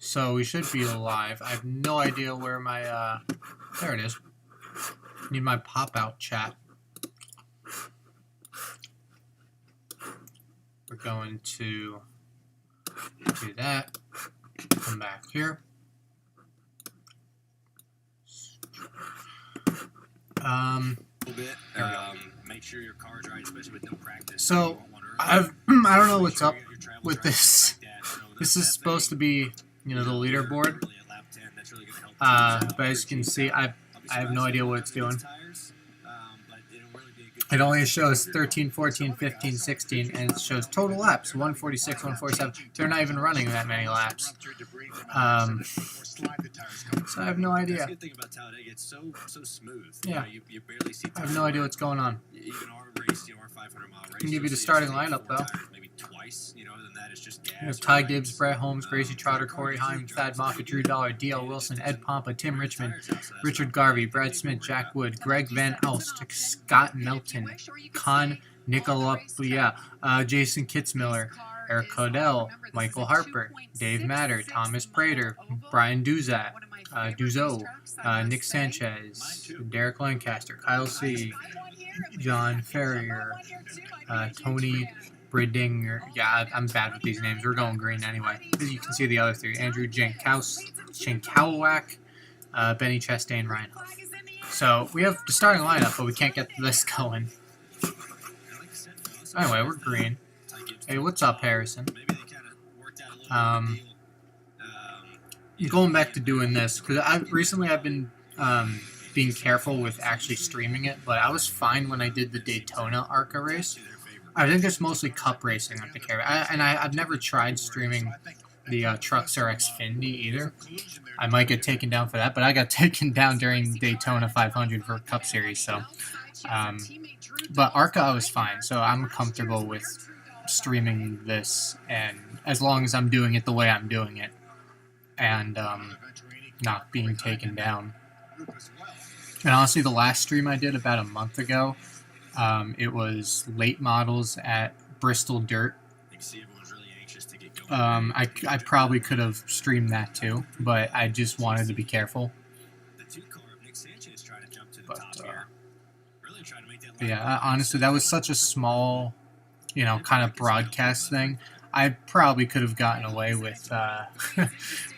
So we should be live. I have no idea where my, there it is. Need my pop-out chat. We're going to do that. Come back here. Make sure your car's right, especially with no practice. So I don't know what's up with this. This is supposed to be, you know, the leaderboard. But as you can see, I have no idea what it's doing. It only shows 13, 14, 15, 16, and it shows total laps, 146, 147. They're not even running that many laps. So I have no idea. The good thing about Talladega, it's so smooth. Yeah. You barely see I have no idea what's going on. Even our race, our 500-mile race. I can give you the starting lineup, though. Maybe twice, other than that, it's just gas. You have Ty Gibbs, Brett Holmes, Gracie Trotter, Corey Heim, Thad Moffitt, Drew Dollar, D.L. Wilson, Ed Pompa, Tim Richmond, Richard Garvey, Brad Smith, Jack Wood, Greg Van Elst, Scott Melton, Con Nicolopoulos, Jason Kitzmiller, Eric Codell, Michael Harper, Dave Matter, Thomas Prater, Brian Duzo, Nick Sanchez, Derek Lancaster, Kyle C., John Ferrier, Tony Bridinger. Yeah, I'm bad with these names. We're going green anyway. As you can see, the other three: Andrew Jankowak, Benny Chastain, Ryan Huff. So we have the starting lineup, but we can't get this going. So anyway, we're green. Hey, what's up, Harrison? Going back to doing this, because I've been being careful with actually streaming it, but I was fine when I did the Daytona ARCA race. I think it's mostly Cup racing I care about. I've never tried streaming the Trucks or Xfinity either. I might get taken down for that, but I got taken down during Daytona 500 for Cup Series, so... but ARCA I was fine, so I'm comfortable with streaming this, and as long as I'm doing it the way I'm doing it, and not being taken down. And honestly, the last stream I did about a month ago, it was late models at Bristol Dirt. I probably could have streamed that too, but I just wanted to be careful. But, yeah, honestly, that was such a small, kind of broadcast thing. I probably could have gotten away with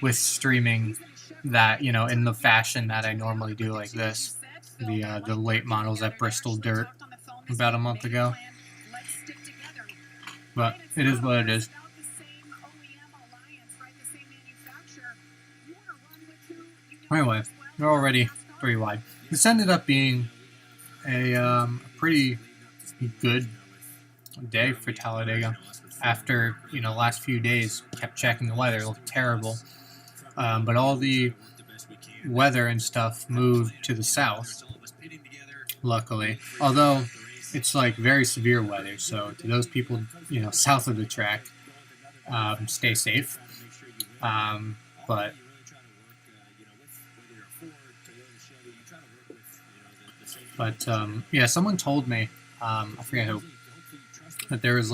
with streaming that, in the fashion that I normally do, like this, the late models at Bristol Dirt about a month ago. But it is what it is. Anyway, they're already 3 wide. This ended up being a pretty good day for Talladega. After, last few days, kept checking the weather. It looked terrible. But all the weather and stuff moved to the south, luckily. Although, it's like very severe weather. So, to those people, south of the track, stay safe. But... yeah, someone told me, I forget who, that there was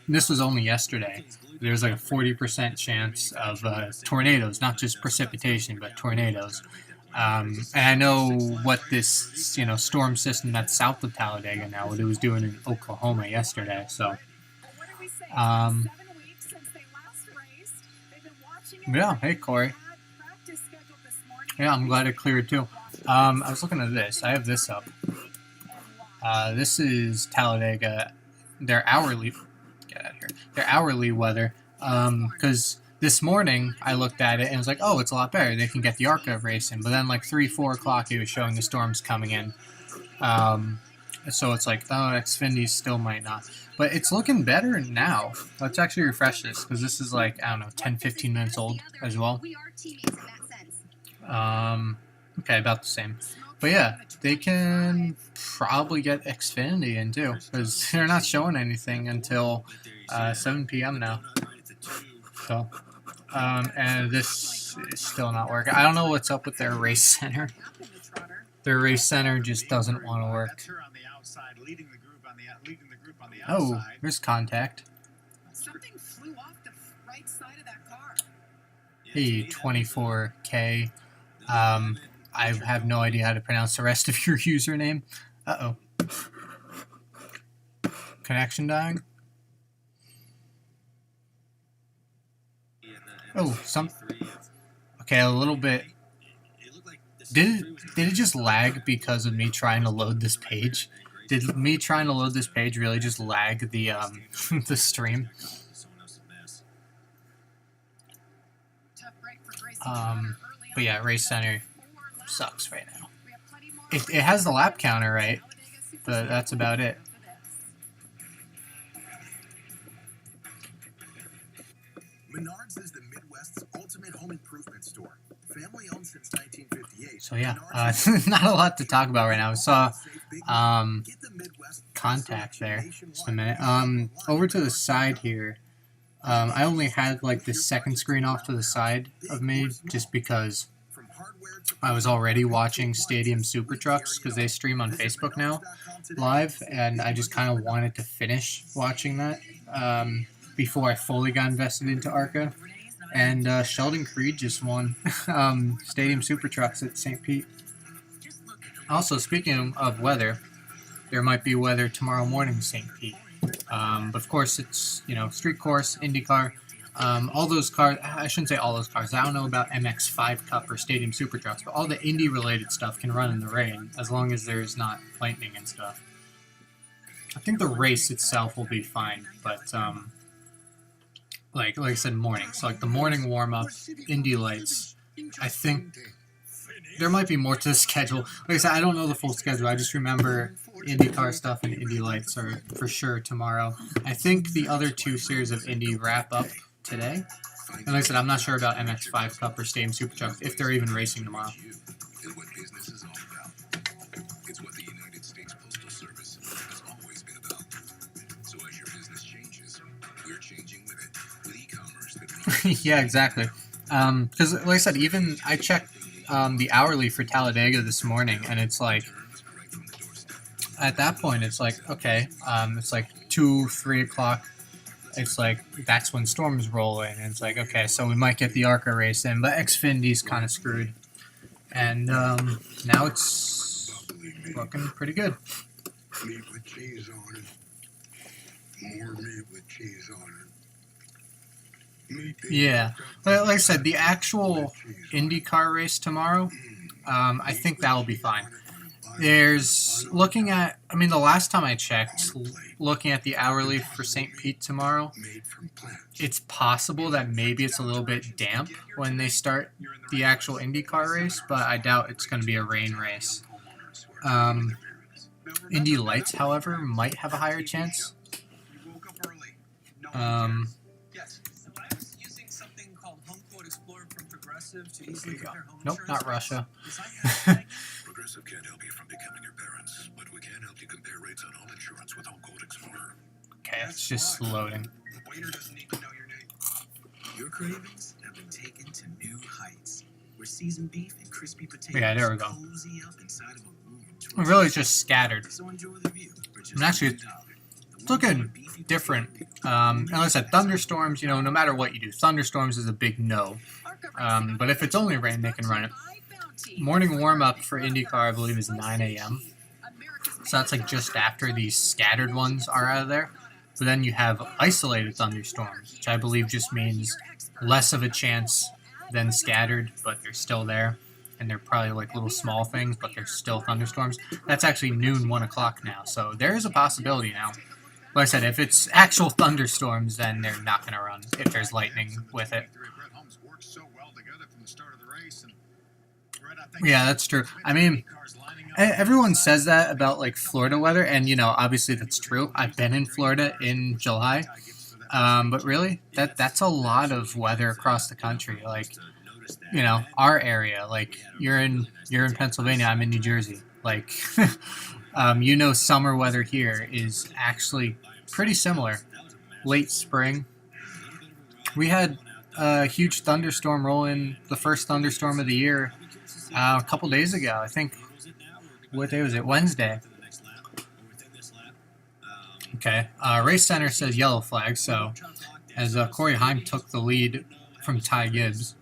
this was only yesterday, there was a 40% chance of tornadoes, not just precipitation, but tornadoes. And I know what this, storm system that's south of Talladega now, what it was doing in Oklahoma yesterday, so. Yeah, hey, Corey. Yeah, I'm glad it cleared, too. I was looking at this. I have this up. This is Talladega. Their hourly... Get out of here. Their hourly weather. Because this morning, I looked at it and was like, oh, it's a lot better. They can get the ARCA race in. But then, 3, 4 o'clock, it was showing the storms coming in. So it's like, oh, Xfinity still might not. But it's looking better now. Let's actually refresh this. Because this is 10, 15 minutes old as well. Okay, about the same. But yeah, they can probably get Xfinity in too, because they're not showing anything until 7 p.m. now. So, and this is still not working. I don't know what's up with their race center. Their race center just doesn't want to work. Oh, there's contact. Something flew off the right side of that car. Hey, 24K. I have no idea how to pronounce the rest of your username. Uh-oh. Connection dying? Oh, okay, a little bit. Did it just lag because of me trying to load this page? Did me trying to load this page really just lag the the stream? But yeah, Race Center sucks right now. It has the lap counter, right? But that's about it. Menards is the Midwest's ultimate home improvement store. Family owned since 1958. So yeah, not a lot to talk about right now. I saw contact there. Just a minute. Over to the side here. I only had like the second screen off to the side of me just because I was already watching Stadium Super Trucks because they stream on Facebook now live, and I just kind of wanted to finish watching that before I fully got invested into ARCA. And Sheldon Creed just won Stadium Super Trucks at St. Pete. Also, speaking of weather, there might be weather tomorrow morning in St. Pete. But of course, it's, street course, IndyCar. All those cars, I shouldn't say all those cars. I don't know about MX5 Cup or Stadium Super Trucks, but all the Indy-related stuff can run in the rain as long as there's not lightning and stuff. I think the race itself will be fine, but like I said, morning. So like the morning warm-up, Indy lights. I think there might be more to the schedule. Like I said, I don't know the full schedule. I just remember IndyCar stuff and Indy lights are for sure tomorrow. I think the other two series of Indy wrap up today. And like I said, I'm not sure about MX5 Cup or Stadium Super Trucks if they're even racing tomorrow. It's what the United States Postal Service has always been about. So as your business changes, we're changing with it. With e-commerce. Yeah, exactly. Because like I said, even I checked the hourly for Talladega this morning, and it's like, at that point, it's like, okay, it's like 2, 3 o'clock. It's like, that's when storms roll in. And it's like, okay, so we might get the ARCA race in, but Xfinity's kind of screwed. And now it's looking pretty good. Meat with cheese on it. More meat with cheese on it. Yeah. Like I said, the actual IndyCar race tomorrow, I think that will be fine. There's, the last time I checked, looking at the hourly for St. Pete tomorrow, it's possible that maybe it's a little bit damp when they start the actual IndyCar race, but I doubt it's going to be a rain race. Indy Lights, however, might have a higher chance. Nope, not Russia. Progressive can't help you from becoming your parents, but we can help you compare rates on home insurance with Home Quote Explorer. Okay, it's just loading. The waiter doesn't even know your name. Your cravings have been taken to new heights, where seasoned beef and crispy potatoes Yeah, there we go. cozy up inside of a room. It really is just scattered. So enjoy the view. And actually, it's looking different. And like I said, thunderstorms, no matter what you do, thunderstorms is a big no. But if it's only rain, they can run it. Morning warm-up for IndyCar, I believe, is 9 a.m. So that's like just after these scattered ones are out of there. But then you have isolated thunderstorms, which I believe just means less of a chance than scattered, but they're still there. And they're probably like little small things, but they're still thunderstorms. That's actually noon, 1 o'clock now. So there is a possibility now. Like I said, if it's actual thunderstorms, then they're not going to run if there's lightning with it. Yeah, that's true. I mean, everyone says that about like Florida weather, and obviously that's true. I've been in Florida in July, but really, that's a lot of weather across the country. Like, our area. Like you're in Pennsylvania, I'm in New Jersey. Like, summer weather here is actually pretty similar. Late spring, we had a huge thunderstorm roll in, the first thunderstorm of the year. A couple days ago, I think. What day was it? Wednesday. Okay. Race Center says yellow flag. So, as Corey Heim took the lead from Ty Gibbs.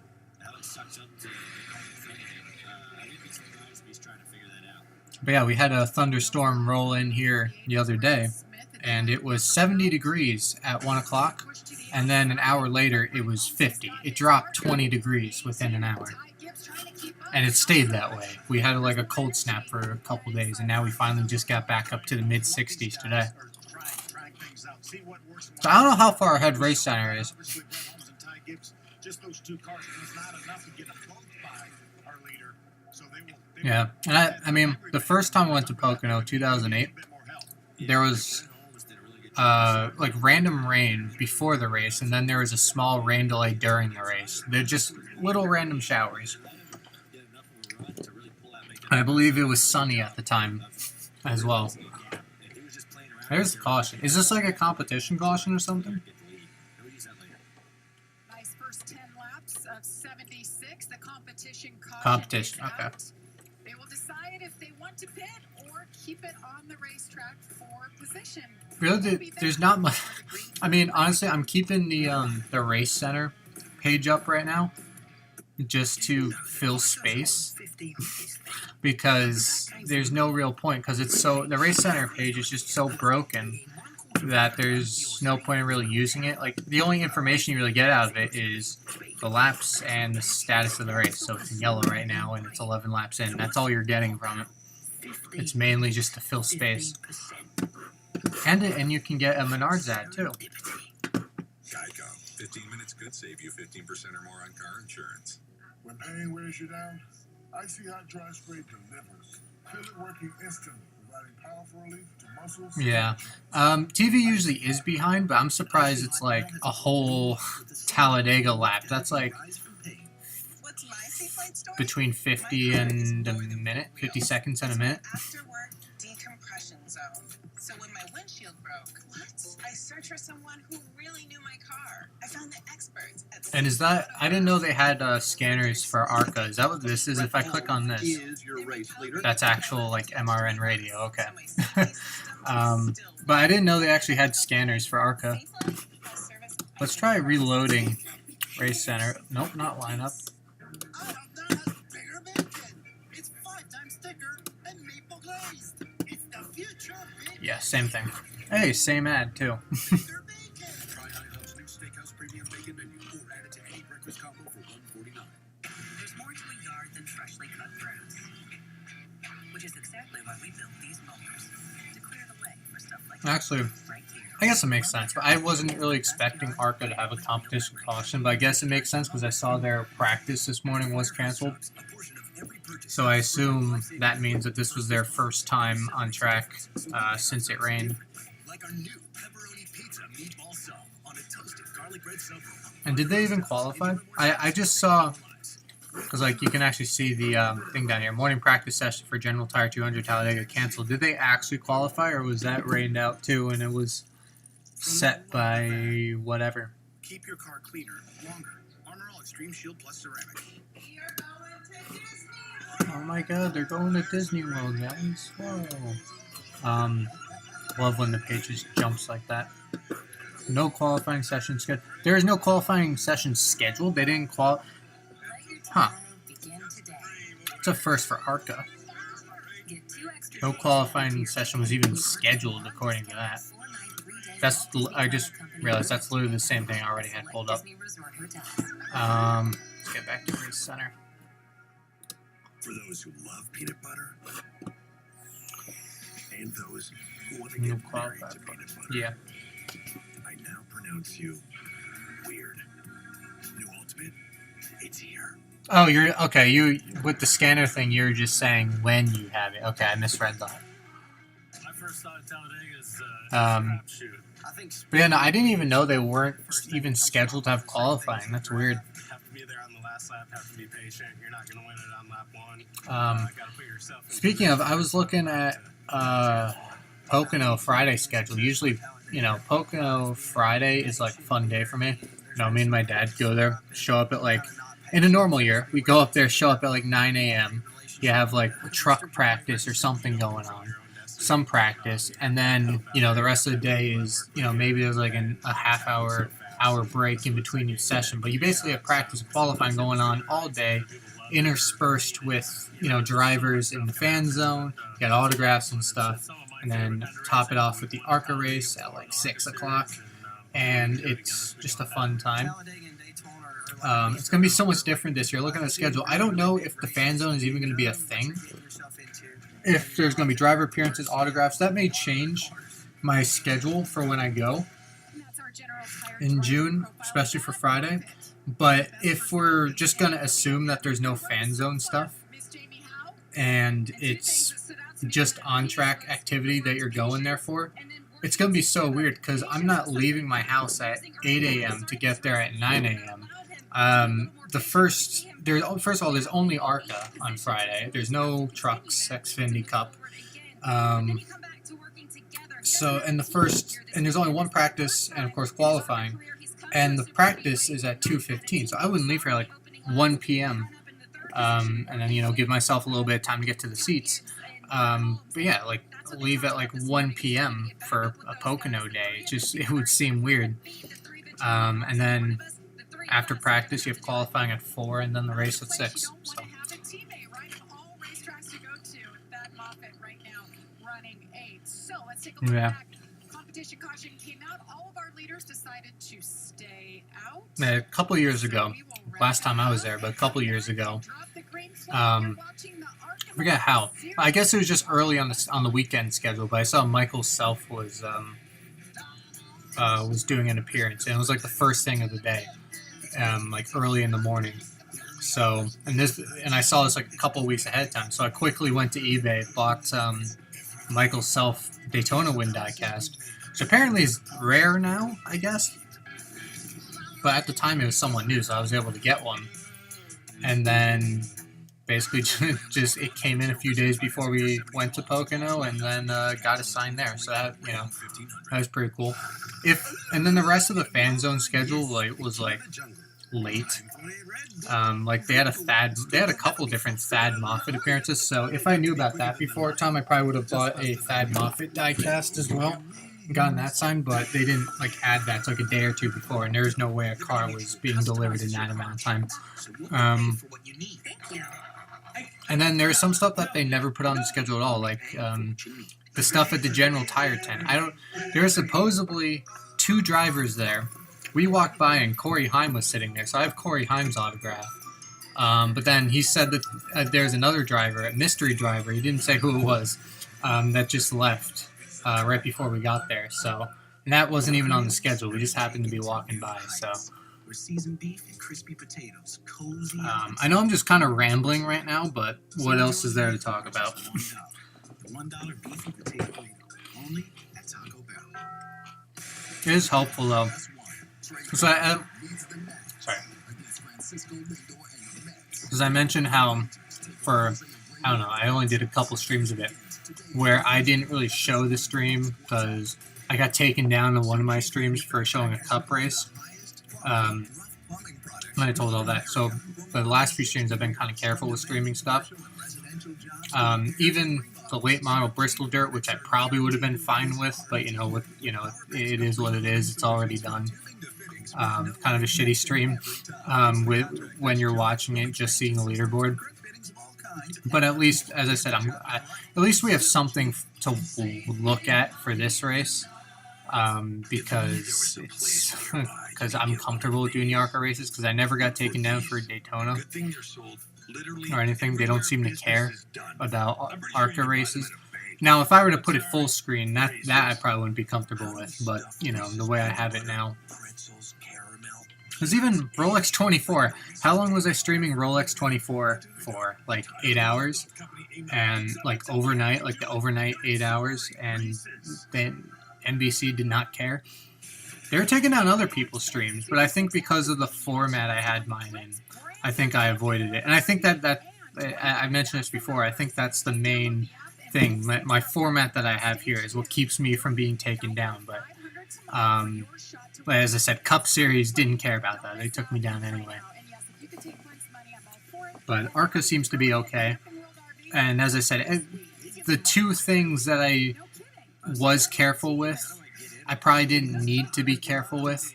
But yeah, we had a thunderstorm roll in here the other day, and it was 70 degrees at 1 o'clock, and then an hour later it was 50. It dropped 20 degrees within an hour. And it stayed that way. We had like a cold snap for a couple days, and now we finally just got back up to the mid-60s today. So I don't know how far ahead Race Center is. Yeah, and I mean, the first time I went to Pocono, 2008, there was like random rain before the race, and then there was a small rain delay during the race. They're just little random showers. I believe it was sunny at the time as well. There's the caution. Is this like a competition caution or something? Nice first 10 laps of 76. The competition caution. Competition, is okay. out. They will decide if they want to pit or keep it on the racetrack for position. Really, there's not much. I mean, honestly, I'm keeping the Race Center page up right now just to fill space, because there's no real point, because it's so, the Race Center page is just so broken that there's no point in really using it. Like, the only information you really get out of it is the laps and the status of the race. So it's in yellow right now and it's 11 laps in. That's all you're getting from it. It's mainly just to fill space. And you can get a Menards ad too. Geico. 15 minutes could save you 15% or more on car insurance. When pain wears you down, Icy Hot Dry Spray delivers. Feel it working instantly, providing powerful relief to muscles. Yeah. TV usually is behind, but I'm surprised it's like a whole Talladega lap. That's like between 50 and a minute, 50 seconds and a minute. After work decompression zone. So when my windshield broke, I searched for someone who really knew my car. I found the experts at And is that, I didn't know they had scanners for ARCA. Is that what this is? If I click on this, that's actual like MRN radio. Okay. But I didn't know they actually had scanners for ARCA. Let's try reloading Race Center. Nope, not lineup. Yeah, same thing. Hey, same ad too. Try Hangout's new steakhouse premium bacon menu or add it to any breakfast combo for $1.49. There's more to a yard than freshly cut grass, which is exactly why we built these mowers, to clear the way for stuff like Actually, right here. I guess it makes sense. But I wasn't really expecting ARCA to have a competition caution, but I guess it makes sense because I saw their practice this morning was canceled. So I assume that means that this was their first time on track since it rained. Like our new pepperoni pizza meatball sub on a toasted garlic bread sub. And did they even qualify? I just saw, because like you can actually see the thing down here. Morning practice session for General Tire 200 Talladega canceled. Did they actually qualify, or was that rained out too and it was set by whatever? Keep your car cleaner longer. Armor All Extreme Shield Plus Ceramic. Oh my god, they're going to Disney World, guys. Whoa. Love when the page just jumps like that. No qualifying session scheduled. There is no qualifying session scheduled. They didn't qualify. Huh. It's a first for ARCA. No qualifying session was even scheduled according to that. That's, I just realized that's literally the same thing I already had pulled up. Let's get back to Race Center. For those who love peanut butter and those who want to get married to peanut butter. Yeah. I now pronounce you weird. New Ultimate, it's here. Oh, you're okay. You with the scanner thing, you're just saying when you have it. Okay, I misread that. I first saw Talladega's shoot. I think But yeah, no, I didn't even know they weren't even scheduled to have qualifying. That's weird. have to be there on the last lap, have to be patient. You're not going to win it on lap one. Gotta put yourself in Speaking of, I was looking at Pocono Friday schedule. Usually, you know, Pocono Friday is like a fun day for me. You know, me and my dad go there, show up at like, in a normal year, we go up there, show up at like 9 a.m. You have like a truck practice or something going on, some practice, and then, you know, the rest of the day is, you know, maybe there's like a hour break in between each session. But you basically have practice and qualifying going on all day. interspersed with, you know, drivers in the fan zone, get autographs and stuff, and then top it off with the ARCA race at like 6 o'clock, and it's just a fun time. It's going to be so much different this year. Looking at the schedule, I don't know if the fan zone is even going to be a thing. If there's going to be driver appearances, autographs, that may change my schedule for when I go in June, especially for Friday. But if we're just going to assume that there's no fan zone stuff and it's just on-track activity that you're going there for, it's going to be so weird because I'm not leaving my house at 8 a.m. to get there at 9 a.m. First of all, there's only ARCA on Friday. There's no trucks, Xfinity Cup. And there's only one practice and of course qualifying. And the practice is at 2:15, so I wouldn't leave here at like 1 p.m. And then, you know, give myself a little bit of time to get to the seats. But yeah, like leave at like 1 p.m. for a Pocono day. It would seem weird. And then after practice, you have qualifying at 4, and then the race at 6. So. Yeah. Competition caution came out. All of our leaders decided to stay out. A couple of years ago, last time I was there, but a couple of years ago, I forget how. I guess it was just early on the weekend schedule, but I saw Michael Self was doing an appearance, and it was like the first thing of the day, like early in the morning. So, and I saw this like a couple of weeks ahead of time, so I quickly went to eBay, bought Michael Self Daytona win diecast, which apparently is rare now, I guess. But at the time, it was somewhat new, so I was able to get one. And then basically just it came in a few days before we went to Pocono, and then got a sign there. So that, you know, that was pretty cool. And then the rest of the fan zone schedule was late. Like they had a couple different Thad Moffitt appearances. So if I knew about that before time, I probably would have bought a Thad Moffitt diecast as well, gotten that signed. But they didn't add that to a day or two before, and there was no way a car was being delivered in that amount of time. And then there's some stuff that they never put on the schedule at all, like the stuff at the General Tire tent. There are supposedly 2 drivers there. We walked by and Corey Haim was sitting there, so I have Corey Haim's autograph. But then he said that there's another driver, a mystery driver, he didn't say who it was, that just left right before we got there. So, and that wasn't even on the schedule. We just happened to be walking by. So, I know I'm just kind of rambling right now, but what else is there to talk about? It is helpful though. So because I mentioned how I only did a couple streams of it where I didn't really show the stream because I got taken down in one of my streams for showing a cup race. And I told all that. So the last few streams I've been kind of careful with streaming stuff. Even the late model Bristol Dirt, which I probably would have been fine with, but it is what it is. It's already done. Kind of a shitty stream when you're watching it, just seeing the leaderboard. But at least, as I said, at least we have something to look at for this race, because I'm comfortable with doing the ARCA races because I never got taken down for Daytona or anything. They don't seem to care about ARCA races. Now, if I were to put it full screen, that I probably wouldn't be comfortable with. But the way I have it now. Because even Rolex 24, how long was I streaming Rolex 24 for? Like 8 hours? And overnight, the overnight 8 hours, and then NBC did not care. They were taking down other people's streams, but I think because of the format I had mine in, I think I avoided it. And I think that I mentioned this before, I think that's the main thing. My format that I have here is what keeps me from being taken down, but as I said, Cup Series didn't care about that. They took me down anyway. But ARCA seems to be okay. And as I said, the 2 things that I was careful with, I probably didn't need to be careful with.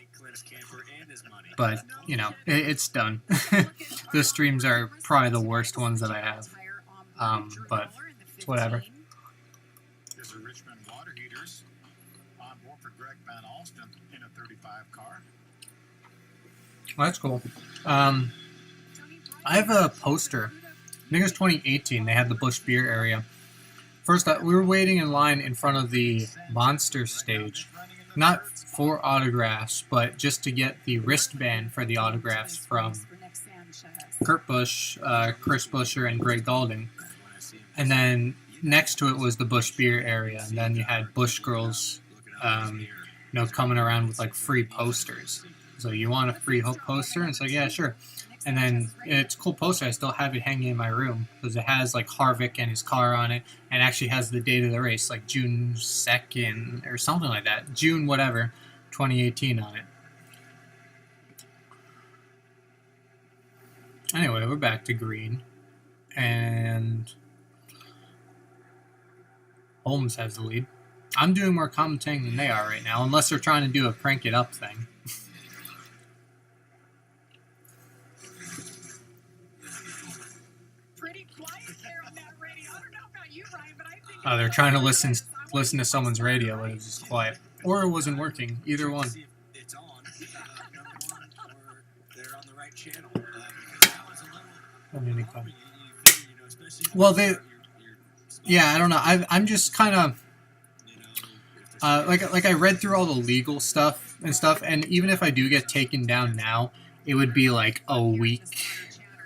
but you know, it's done. The streams are probably the worst ones that I have, but it's whatever. There's a Richmond water heaters on board for Greg Van Alsten in a 35 car. Well, that's cool. I have a poster. I think it was 2018. They had the Busch Beer area. First, we were waiting in line in front of the Monster stage, not for autographs, but just to get the wristband for the autographs from Kurt Busch, Chris Buescher, and Greg Gaulding. And then next to it was the Busch Beer area, and then you had Busch Girls, you know, coming around with like free posters. So you want a free poster? And it's like, yeah, sure. And then it's a cool poster. I still have it hanging in my room because it has like Harvick and his car on it, and actually has the date of the race, like June 2nd or something like that. June whatever, 2018 on it. Anyway, we're back to green. And Holmes has the lead. I'm doing more commentating than they are right now, unless they're trying to do a crank it up thing. Oh, they're trying to listen to someone's radio, but it was just quiet. Or it wasn't working. Either one. It's on. Or they're on the right channel. Well, they... Yeah, I don't know. I'm just kind of... like I read through all the legal stuff, and even if I do get taken down now, it would be like a week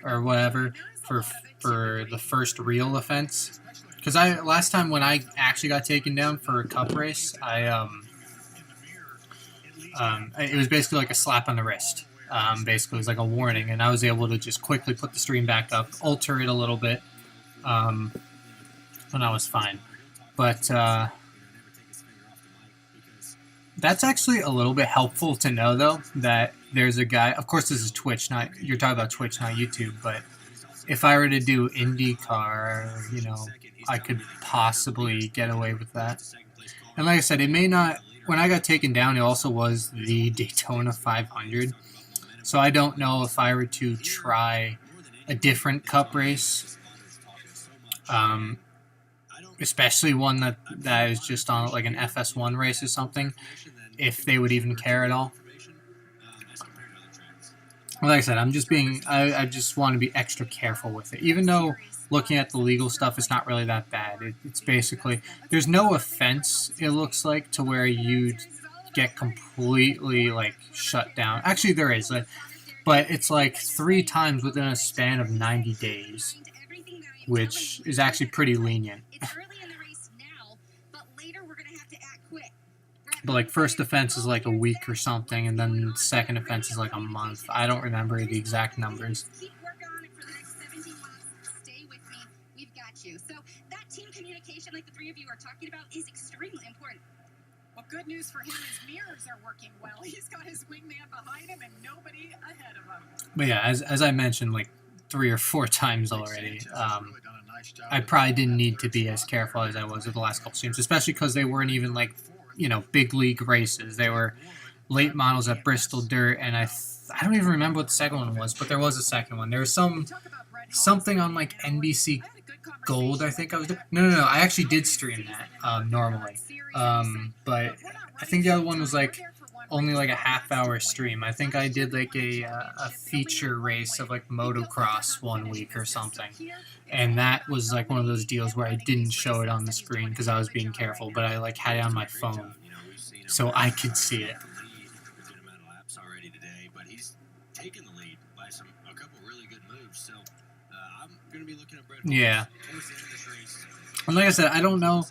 or whatever for the first real offense. Because last time when I actually got taken down for a cup race, it was basically like a slap on the wrist. Basically, it was like a warning, and I was able to just quickly put the stream back up, alter it a little bit, and I was fine. But that's actually a little bit helpful to know, though, that there's a guy. Of course, this is Twitch, you're talking about Twitch, not YouTube, but if I were to do IndyCar, you know, I could possibly get away with that. And like I said, it may not... When I got taken down, it also was the Daytona 500. So I don't know if I were to try a different cup race, especially one that is just on like an FS1 race or something, if they would even care at all. Well, like I said, I just want to be extra careful with it. Even though looking at the legal stuff, it's not really that bad. It's basically, there's no offense, it looks like, to where you'd get completely, like, shut down. Actually, there is, but it's like 3 times within a span of 90 days, which is actually pretty lenient. But like first offense is like a week or something, and then second offense is like a month. I don't remember the exact numbers. Keep working on it for the next 17 months. Stay with me. We've got you. So that team communication, like the three of you are talking about, is extremely important. Well, good news for him is mirrors are working well. He's got his wingman behind him and nobody ahead of him. But yeah, as I mentioned like 3 or 4 times already, I probably didn't need to be as careful as I was with the last couple streams, especially because they weren't even like, you know, big league races. They were late models at Bristol Dirt, and I don't even remember what the second one was, but there was a second one. There was something on like NBC Gold, I think I was doing. No, I actually did stream that normally, but I think the other one was like only like a half-hour stream. I think I did like a feature race of like motocross one week or something. And that was like one of those deals where I didn't show it on the screen because I was being careful, but I like had it on my phone so I could see it. Yeah. And like I said, I don't know.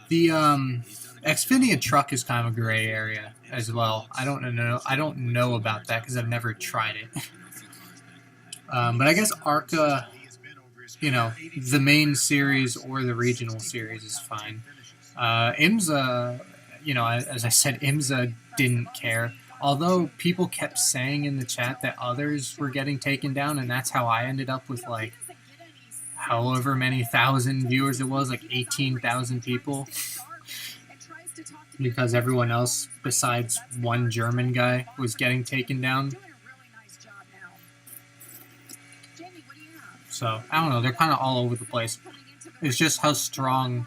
The Xfinity truck is kind of a gray area as well. I don't know about that because I've never tried it. But I guess ARCA, you know, the main series or the regional series is fine. IMSA, you know, as I said, IMSA didn't care. Although people kept saying in the chat that others were getting taken down, and that's how I ended up with like however many thousand viewers it was, like 18,000 people. Because everyone else besides one German guy was getting taken down. So I don't know. They're kind of all over the place. It's just how strong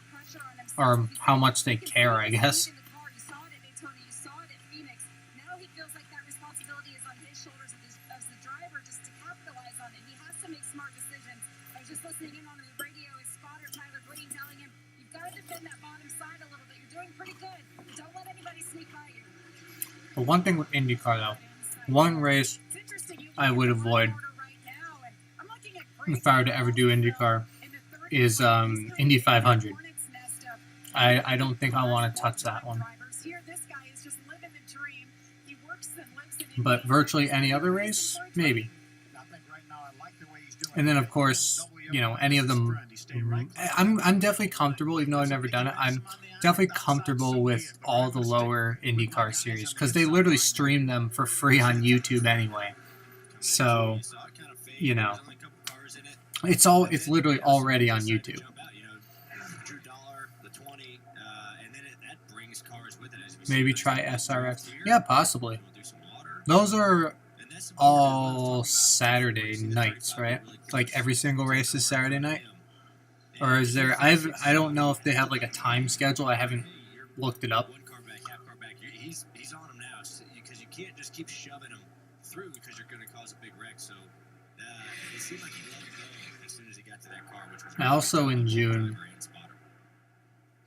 or how much they care, I guess. You saw it at Daytona, you saw it at Phoenix. Now he feels like that responsibility is on his shoulders as the driver just to capitalize on it. He has to make smart decisions. I was just listening in on the radio, his spotter, Tyler Green, telling him, you've got to defend that bottom side a little bit. You're doing pretty good. Don't let anybody sneak by you. But one thing with IndyCar, though, one race I would avoid if I were to ever do IndyCar is Indy 500. I don't think I want to touch that one. But virtually any other race, maybe. And then, of course, you know, any of them. I'm definitely comfortable, even though I've never done it. I'm definitely comfortable with all the lower IndyCar series because they literally stream them for free on YouTube anyway. So, you know, it's literally already on YouTube. Maybe try SRX. Yeah, possibly. Those are all Saturday nights, right? Like every single race is Saturday night? Or is there... I don't know if they have like a time schedule. I haven't looked it up. He's on him now because you can't just keep shoving him through because you're going to cause a big wreck. So it seemed like he let him go as soon as he got to that car, which was also in June,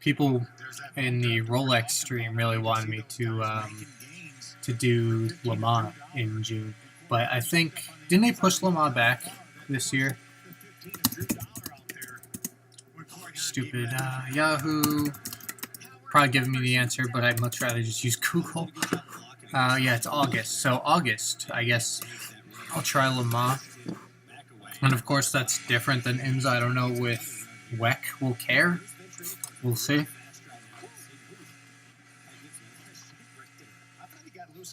people in the Rolex stream really wanted me to do Le Mans in June, but I think didn't they push Le Mans back this year? Stupid Yahoo, probably giving me the answer, but I'd much rather just use Google. Yeah, it's August, so August, I guess I'll try Le Mans, and of course that's different than IMSA. I don't know if WEC will care. We'll see.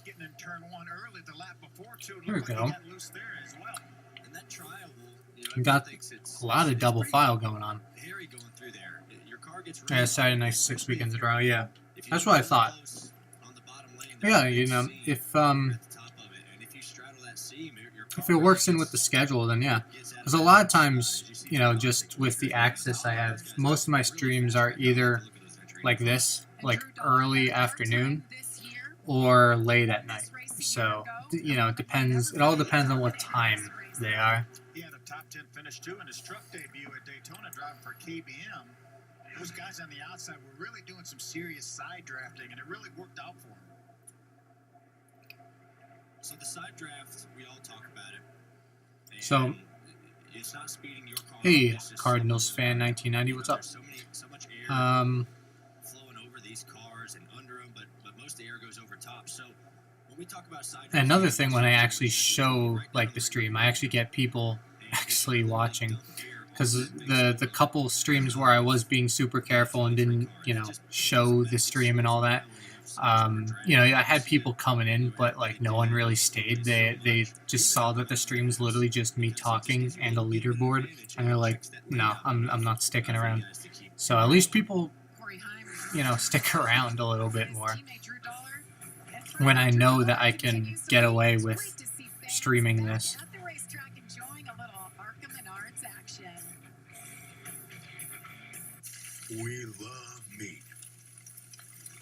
Getting in turn one early the lap before too. Here we go. Got loose there as well. And that trial will, We got a lot of double file going on. Harry going through there. Your car gets Yeah, Saturday night, 6 weekends in a row. Yeah, that's what I thought. Yeah, you know, if it works in with the schedule, then yeah. Because a lot of times, you know, just with the access I have, most of my streams are either like this, like early afternoon, or late at night. So, you know, it depends. It all depends on what time they are. He had a top 10 finish too in his truck debut at Daytona driving for KBM. Those guys on the outside were really doing some serious side drafting, and it really worked out for him. So the side draft, we all talk about it. So, it's not speeding your car. hey, Cardinals fan 1990, what's up? So much air flowing over these cars and under them, but most of the air goes over top. So when we talk about side draft, Another thing, when I actually show like the stream, I actually get people actually watching. Because the couple streams where I was being super careful and didn't, you know, show the stream and all that, you know, I had people coming in, but like no one really stayed. They just saw that the stream was literally just me talking and a leaderboard, and they're like, no, I'm not sticking around. So at least people, you know, stick around a little bit more when I know that I can get away with streaming this. We love meat.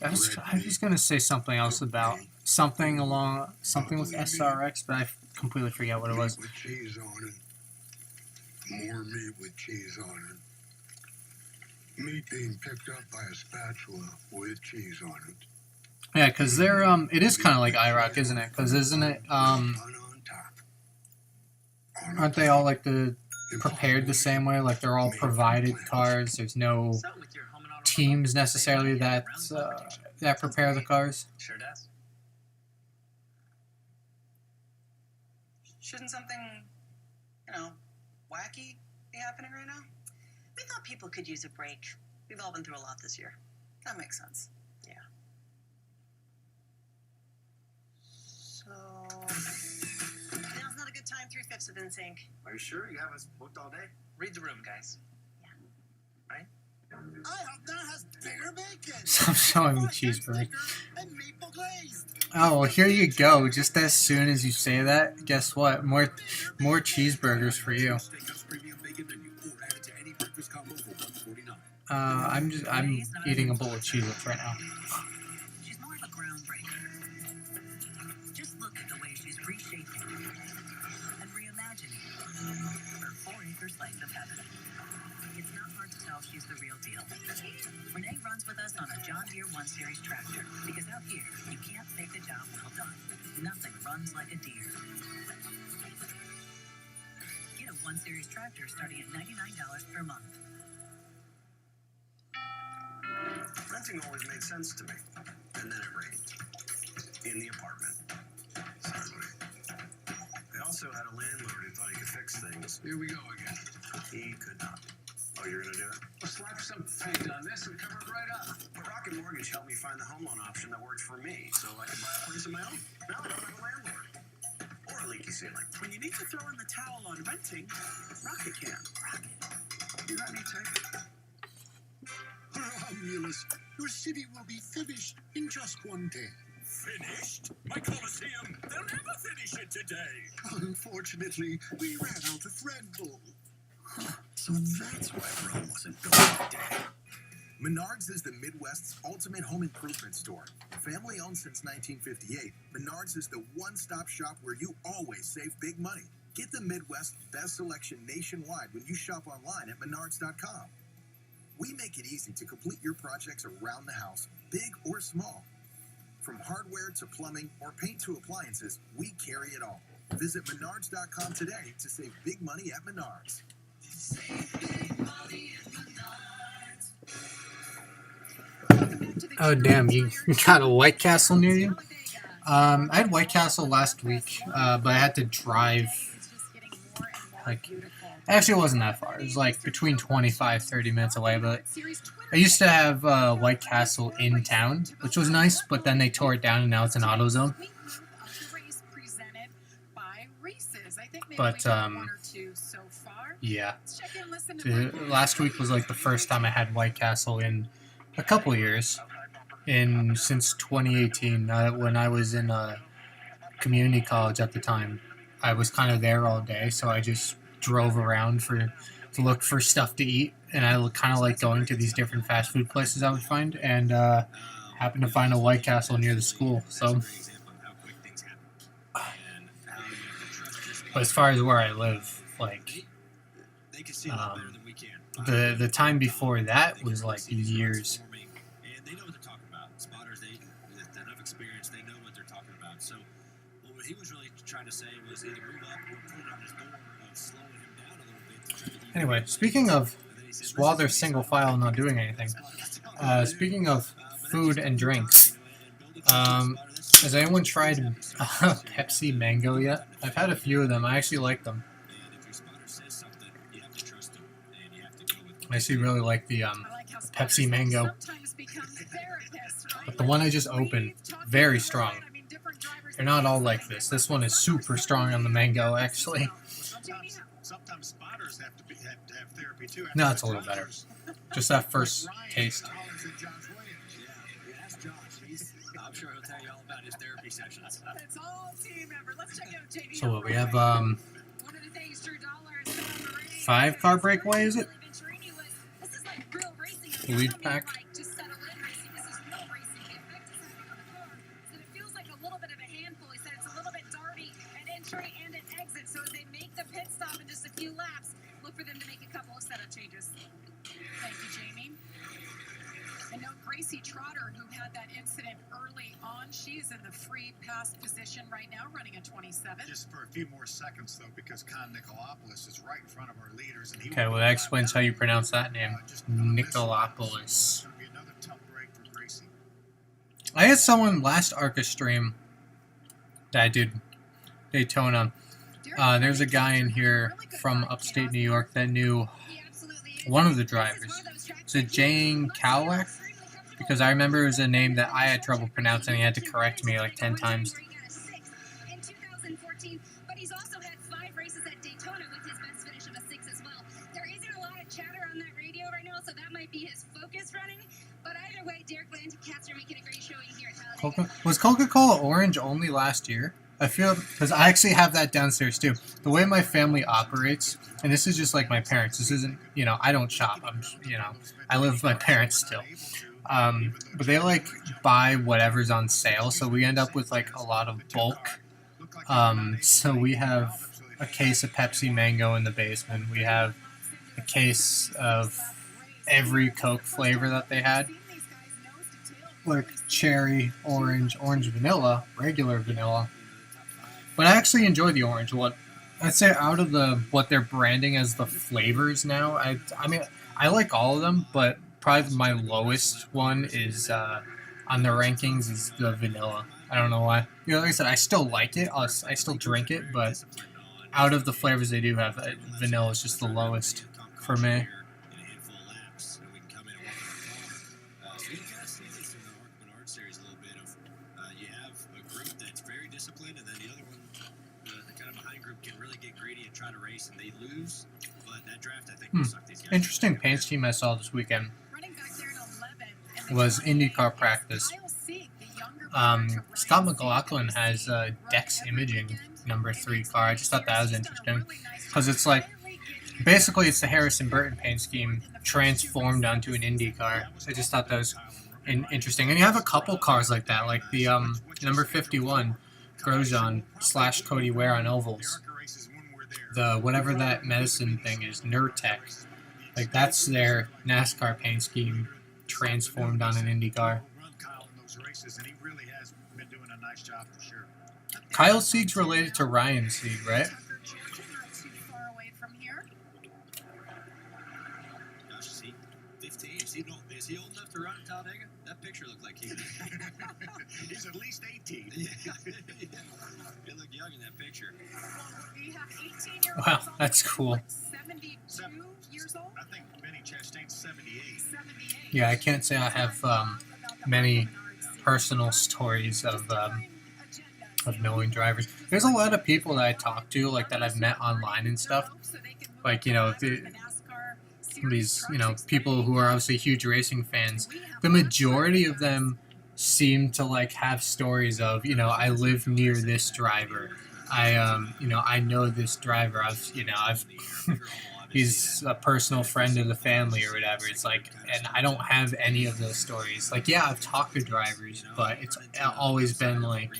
I was gonna say something else about something with SRX, but I completely forget what it was. Meat with cheese on it. More meat with cheese on it. Meat being picked up by a spatula with cheese on it. Yeah, because they're it is kind of like IROC, isn't it? Because isn't it On top. aren't they all like prepared the same way? Like they're all provided cars. There's no teams necessarily that prepare the cars. Sure does. Shouldn't something, you know, wacky be happening right now? We thought people could use a break. We've all been through a lot this year. That makes sense. Yeah. So now's not a good time. 3/5 of in sync. Are you sure you have us booked all day? Read the room, guys. That has bigger bacon. Stop showing me cheeseburger. And maple glazed. Oh, well, here you go. Just as soon as you say that, guess what? More cheeseburgers for you. I'm eating a bowl of Cheez-Its right now. She's more of a groundbreaker. Just look at the way she's reshaping and reimagining her 4-acre slice of heaven. It's not hard to tell she's the real deal. Renee runs with us on a John Deere 1 Series tractor because out here, you can't fake a job well done. Nothing runs like a deer. Get a 1 Series tractor starting at $99 per month. Renting always made sense to me. And then it rained. In the apartment. Sadly. I also had a landlord who thought he could fix things. Here we go again. He could not. Oh, you're gonna do it? We'll slap some paint on this and cover it right up. But Rocket Mortgage helped me find the home loan option that works for me, so I could buy a place of my own. Now I don't have a landlord. Or a leaky ceiling. When you need to throw in the towel on renting, Rocket can. Rocket. You got any tech? Romulus, your city will be finished in just one day. Finished? My Colosseum, they'll never finish it today. Unfortunately, we ran out of Red Bull. So that's why Rome wasn't built today. Menards is the Midwest's ultimate home improvement store. Family owned since 1958, Menards is the one-stop shop where you always save big money. Get the Midwest's best selection nationwide when you shop online at menards.com. We make it easy to complete your projects around the house, big or small. From hardware to plumbing or paint to appliances, we carry it all. Visit menards.com today to save big money at Menards. Oh damn, you got a White Castle near you? I had White Castle last week, but I had to drive, like, actually it wasn't that far. It was like between 25-30 minutes away, but I used to have White Castle in town, which was nice, but then they tore it down and now it's an AutoZone. But, yeah. Last week was like the first time I had White Castle in a couple years, since 2018, when I was in community college at the time. I was kind of there all day, so I just drove around to look for stuff to eat, and I kind of like going to these different fast food places I would find, and happened to find a White Castle near the school. So, but as far as where I live, like, the time before that was like years. And they know what they're talking about. Spotters, they have enough experience. They know what they're talking about. So what he was really trying to say was either move up or put it on his door of slowing him down a little bit. Anyway, speaking of, while they're single file not doing anything, speaking of food and drinks, has anyone tried Pepsi Mango yet? I've had a few of them. I actually like them. I actually really like the Pepsi Mango. But the one I just opened, very strong. They're not all like this. This one is super strong on the mango, actually. Sometimes spotters have therapy too. No, it's a little better. Just that first taste. I'm sure he'll tell you all about his therapy sessions. It's all team effort. Let's check out JD. So what, we have 5-car breakaway, is it? Lead pack. So as they make the pit stop in just a few laps, look for them to make a couple of setup changes. Thank you, Jamie. And note Gracie Trotter, who had that incident early on, she's in the free pass position right now, running a 27. Just for a few more seconds, though, because Con Nicolopoulos is right in front of our leaders. And Okay, well that explains how you pronounce that name. Nicolopoulos. Be another tough break for Gracie. I had someone last ARCA stream that I did Daytona. There's a guy in here from upstate New York that knew one of the drivers. Is it Jane Cowlick? Because I remember it was a name that I had trouble pronouncing. He had to correct me like 10 times. In 2014, but he's also had 5 races at Daytona with his best finish of a 6 as well. There isn't a lot of chatter on that radio right now, so that might be his focus running. But either way, Derek Landcats are making a great showing here at Talladega. Was Coca-Cola Orange only last year? I feel because I actually have that downstairs too. The way my family operates, and this is just like my parents. This isn't, I don't shop. I live with my parents still. But they like buy whatever's on sale, so we end up with like a lot of bulk. So we have a case of Pepsi Mango in the basement. We have a case of every Coke flavor that they had, like cherry, orange vanilla, regular vanilla. But I actually enjoy the orange one. I'd say out of what they're branding as the flavors now, I mean I like all of them, but probably my lowest one is on the rankings is the vanilla. I don't know why. Like I said, I still like it. I still drink it, but out of the flavors they do have, vanilla is just the lowest for me. Interesting paint scheme I saw this weekend was IndyCar practice. Scott McLaughlin has Dex Imaging #3 car. I just thought that was interesting because it's like basically it's the Harrison Burton paint scheme transformed onto an Indy car. I just thought that was interesting, and you have a couple cars like that, like the number 51 Grosjean / Cody Ware on ovals. The whatever that medicine thing is, Nurtec. Like that's their NASCAR paint scheme transformed on an Indy car. Kyle Sieg's related to Ryan Sieg, right? Gosh, is he 15? Is he old enough to run in Talladega? That picture looked like he was. He's at least 18. Yeah. He looked young in that picture. Wow, that's cool. 72 years old? I think Benny Chastain's 78. Yeah, I can't say I have many personal stories of knowing drivers. There's a lot of people that I talk to, like that I've met online and stuff. Like, these, people who are obviously huge racing fans. The majority of them seem to like have stories of, I live near this driver. I know this driver. I've he's a personal friend of the family or whatever. It's like, and I don't have any of those stories. Like, yeah, I've talked to drivers, but it's always been like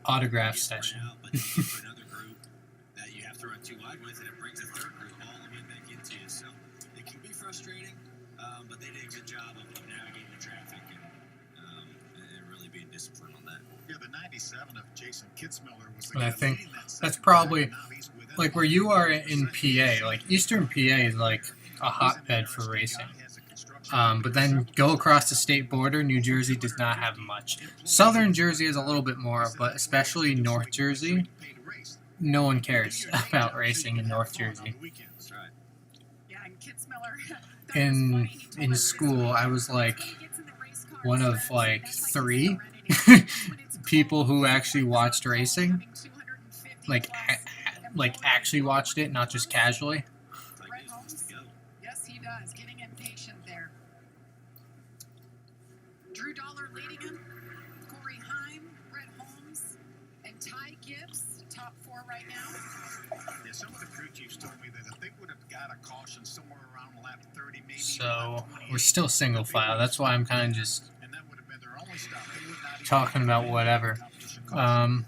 autograph session. That you have to run too wide with, and it brings a third group all the way back into you. So it can be frustrating, but they did a good job of navigating the traffic and really being disciplined on that. Yeah, the 97 of Jason Kitzmiller was the And I guy think leading that that's second probably track, and now he's within like where you are in PA. Like Eastern PA is like a hotbed for racing. But then go across the state border, New Jersey does not have much. Southern Jersey is a little bit more, but especially North Jersey, no one cares about racing in North Jersey. Yeah, and Kitzmiller. In school, I was like one of like 3 people who actually watched racing, like actually watched it, not just casually. Yes, he does. Getting impatient there. Drew Dollar leading him. Corey Heim, Brett Holmes, and Ty Gibbs, top 4 right now. Yeah, some of the crew chiefs told me that if they would have got a caution somewhere around lap 30, maybe. So we're still single file. That's why I'm kind of just talking about whatever. But now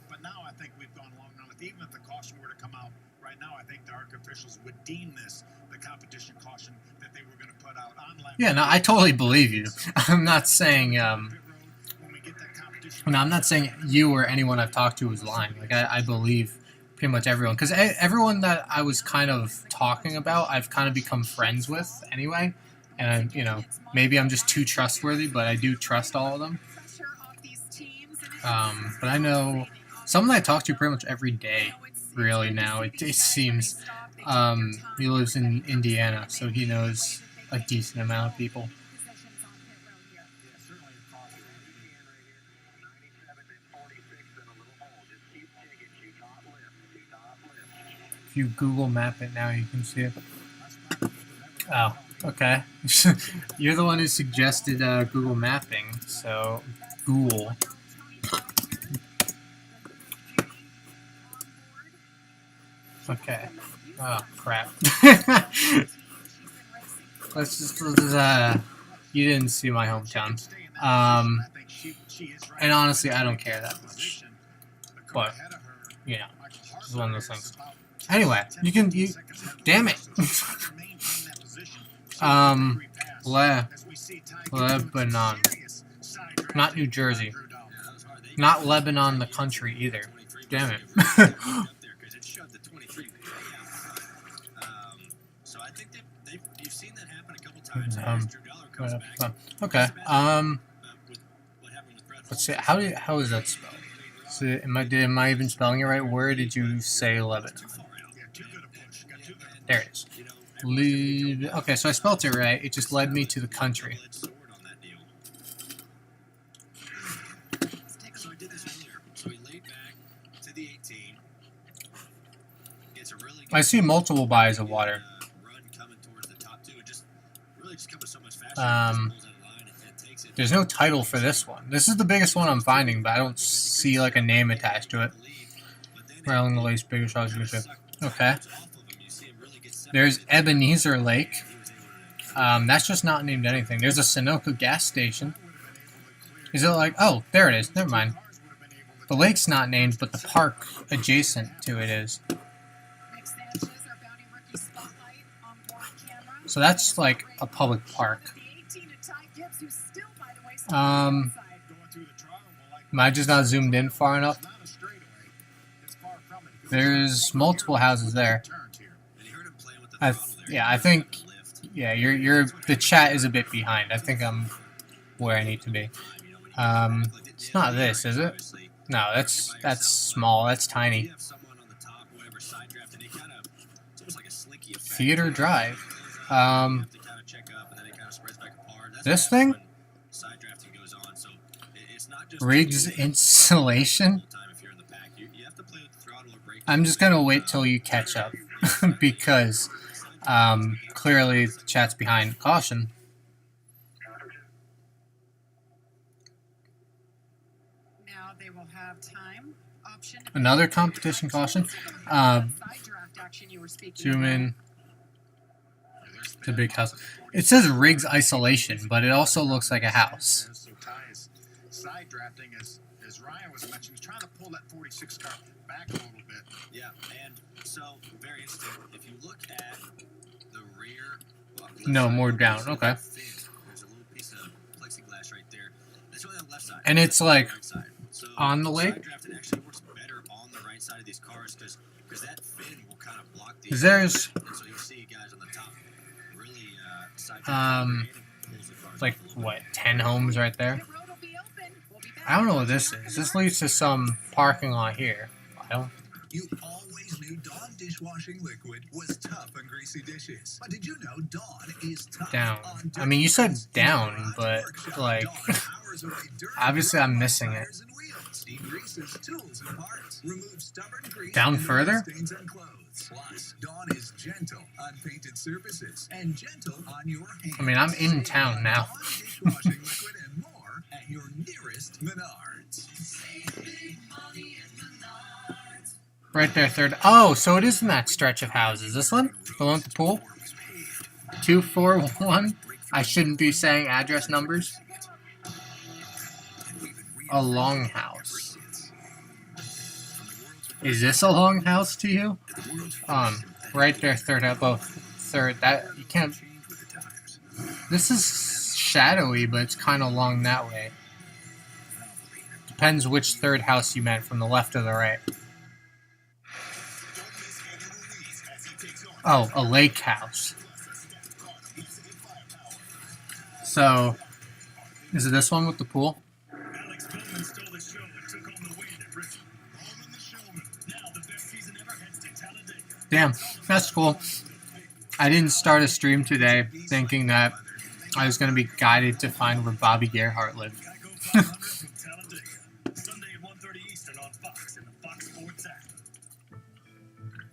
I think we've gone long enough. Even if the caution were to come out right now, I think the ARC officials would deem this the competition caution that they were going to put out on lap. Yeah, no, I totally believe you. I'm not saying I'm not saying you or anyone I've talked to is lying. Like I believe pretty much everyone, because everyone that I was kind of talking about, I've kind of become friends with anyway. And maybe I'm just too trustworthy, but I do trust all of them. But I know someone I talk to pretty much every day. Really now, it seems. He lives in Indiana, so he knows a decent amount of people. If you Google map it now, you can see it. Oh, okay. You're the one who suggested Google mapping, so Google. Okay. Oh crap. let's just you didn't see my hometown. And honestly, I don't care that much. But you know, it's one of those things. Anyway, you damn it. Lebanon. Not New Jersey. Not Lebanon, the country either. Damn it. So I think you've seen that happen a couple times. Okay. Let's see. How is that spelled? So am I even spelling it right? Where did you say Lebanon? There it is. Okay, so I spelled it right. It just led me to the country. I see multiple bodies of water. There's no title for this one. This is the biggest one I'm finding, but I don't see like a name attached to it. Railing the lake's biggest house. Okay. There's Ebenezer Lake. That's just not named anything. There's a Sunoco gas station. Is it like... Oh, there it is. Never mind. The lake's not named, but the park adjacent to it is. So that's like a public park. Am I just not zoomed in far enough? There's multiple houses there. I think the chat is a bit behind. I think I'm where I need to be. It's not this, is it? No, that's small. That's tiny. Theater Drive. This thing? Riggs Insulation? I'm just gonna wait till you catch up because clearly the chat's behind. Caution. Now they will have time. Option Another competition caution. Zoom in. It's a big house. It says Riggs Isolation, but it also looks like a house. So Ty's side drafting, as Ryan was mentioning, he's trying to pull that 46 car back a little bit. Yeah, and so very interesting. If you look at the rear, No, more down. Okay. There's a little piece of plexiglass right there. That's really on the left side. And it's like So on the lake. side drafting actually works better on the right side of these cars because that fin will kind of block the. There's and so you'll see guys on the top really side drafting. like what, 10 homes right there? I don't know what this is. This leads to some parking lot here. I don't. You always knew Dawn dishwashing liquid was tough on greasy dishes. But did you know Dawn is tough Down. on I mean, you said dishes? down, but like obviously I'm missing it. Down further? Plus, Dawn is gentle on painted surfaces and gentle on your hands. I mean, I'm in town now. Dawn dishwashing liquid and more at your nearest Menards. Right there, third. Oh, so it is in that stretch of houses. This one? The one with the pool? 241? I shouldn't be saying address numbers. A longhouse. Is this a longhouse to you? Right there, third up. Oh, third. That you can't. This is shadowy, but it's kind of long that way. Depends which third house you meant, from the left or the right. Oh, a lake house. So, is it this one with the pool? Damn, that's cool. I didn't start a stream today thinking that I was going to be guided to find where Bobby Gerhart lived.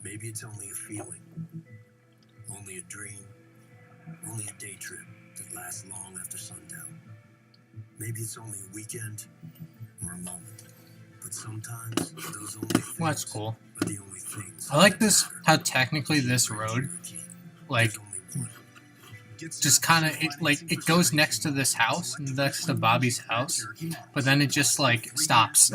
Maybe it's only a feeling, only a dream, only a day trip that lasts long after sundown. Maybe it's only a weekend or a moment, But sometimes those only things Well, that's cool. are the only things. I like this, how technically this road, like, just kind of, it goes next to this house, next to Bobby's house, but then it just, like, stops.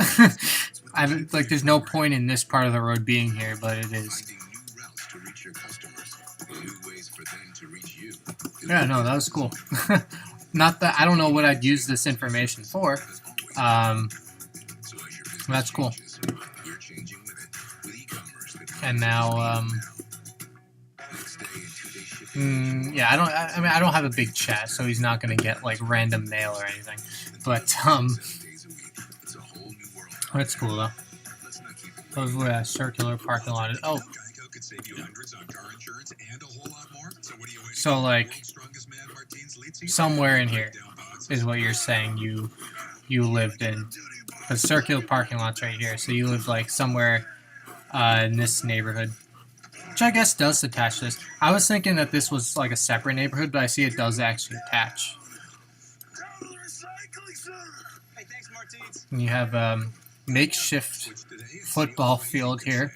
Like, there's no point in this part of the road being here, but it is. Finding new routes to reach your customers, new ways for them to reach you. Yeah, no, that was cool. Not that, I don't know what I'd use this information for. So as your business That's cool. changes, we're changing with it. With e-commerce that And now, next day and 2-day shipping. yeah, I mean, I don't have a big chat, so he's not gonna get, like, random mail or anything. But, 7 days a week. It's a whole new world. that's cool, though. Let's not keep it Those were a circular parking lot. Oh, Geico could save you hundreds on car insurance and a whole lot more. So what are you waiting so, like, World's strongest man, Martine's lead singer? somewhere in here Down bonds. is what you're saying you lived in. The circular parking lot's right here, so you live, like, somewhere in this neighborhood. Which I guess does attach to this. I was thinking that this was, like, a separate neighborhood, but I see it does actually attach. Hey, thanks, Martins. And you have makeshift football field here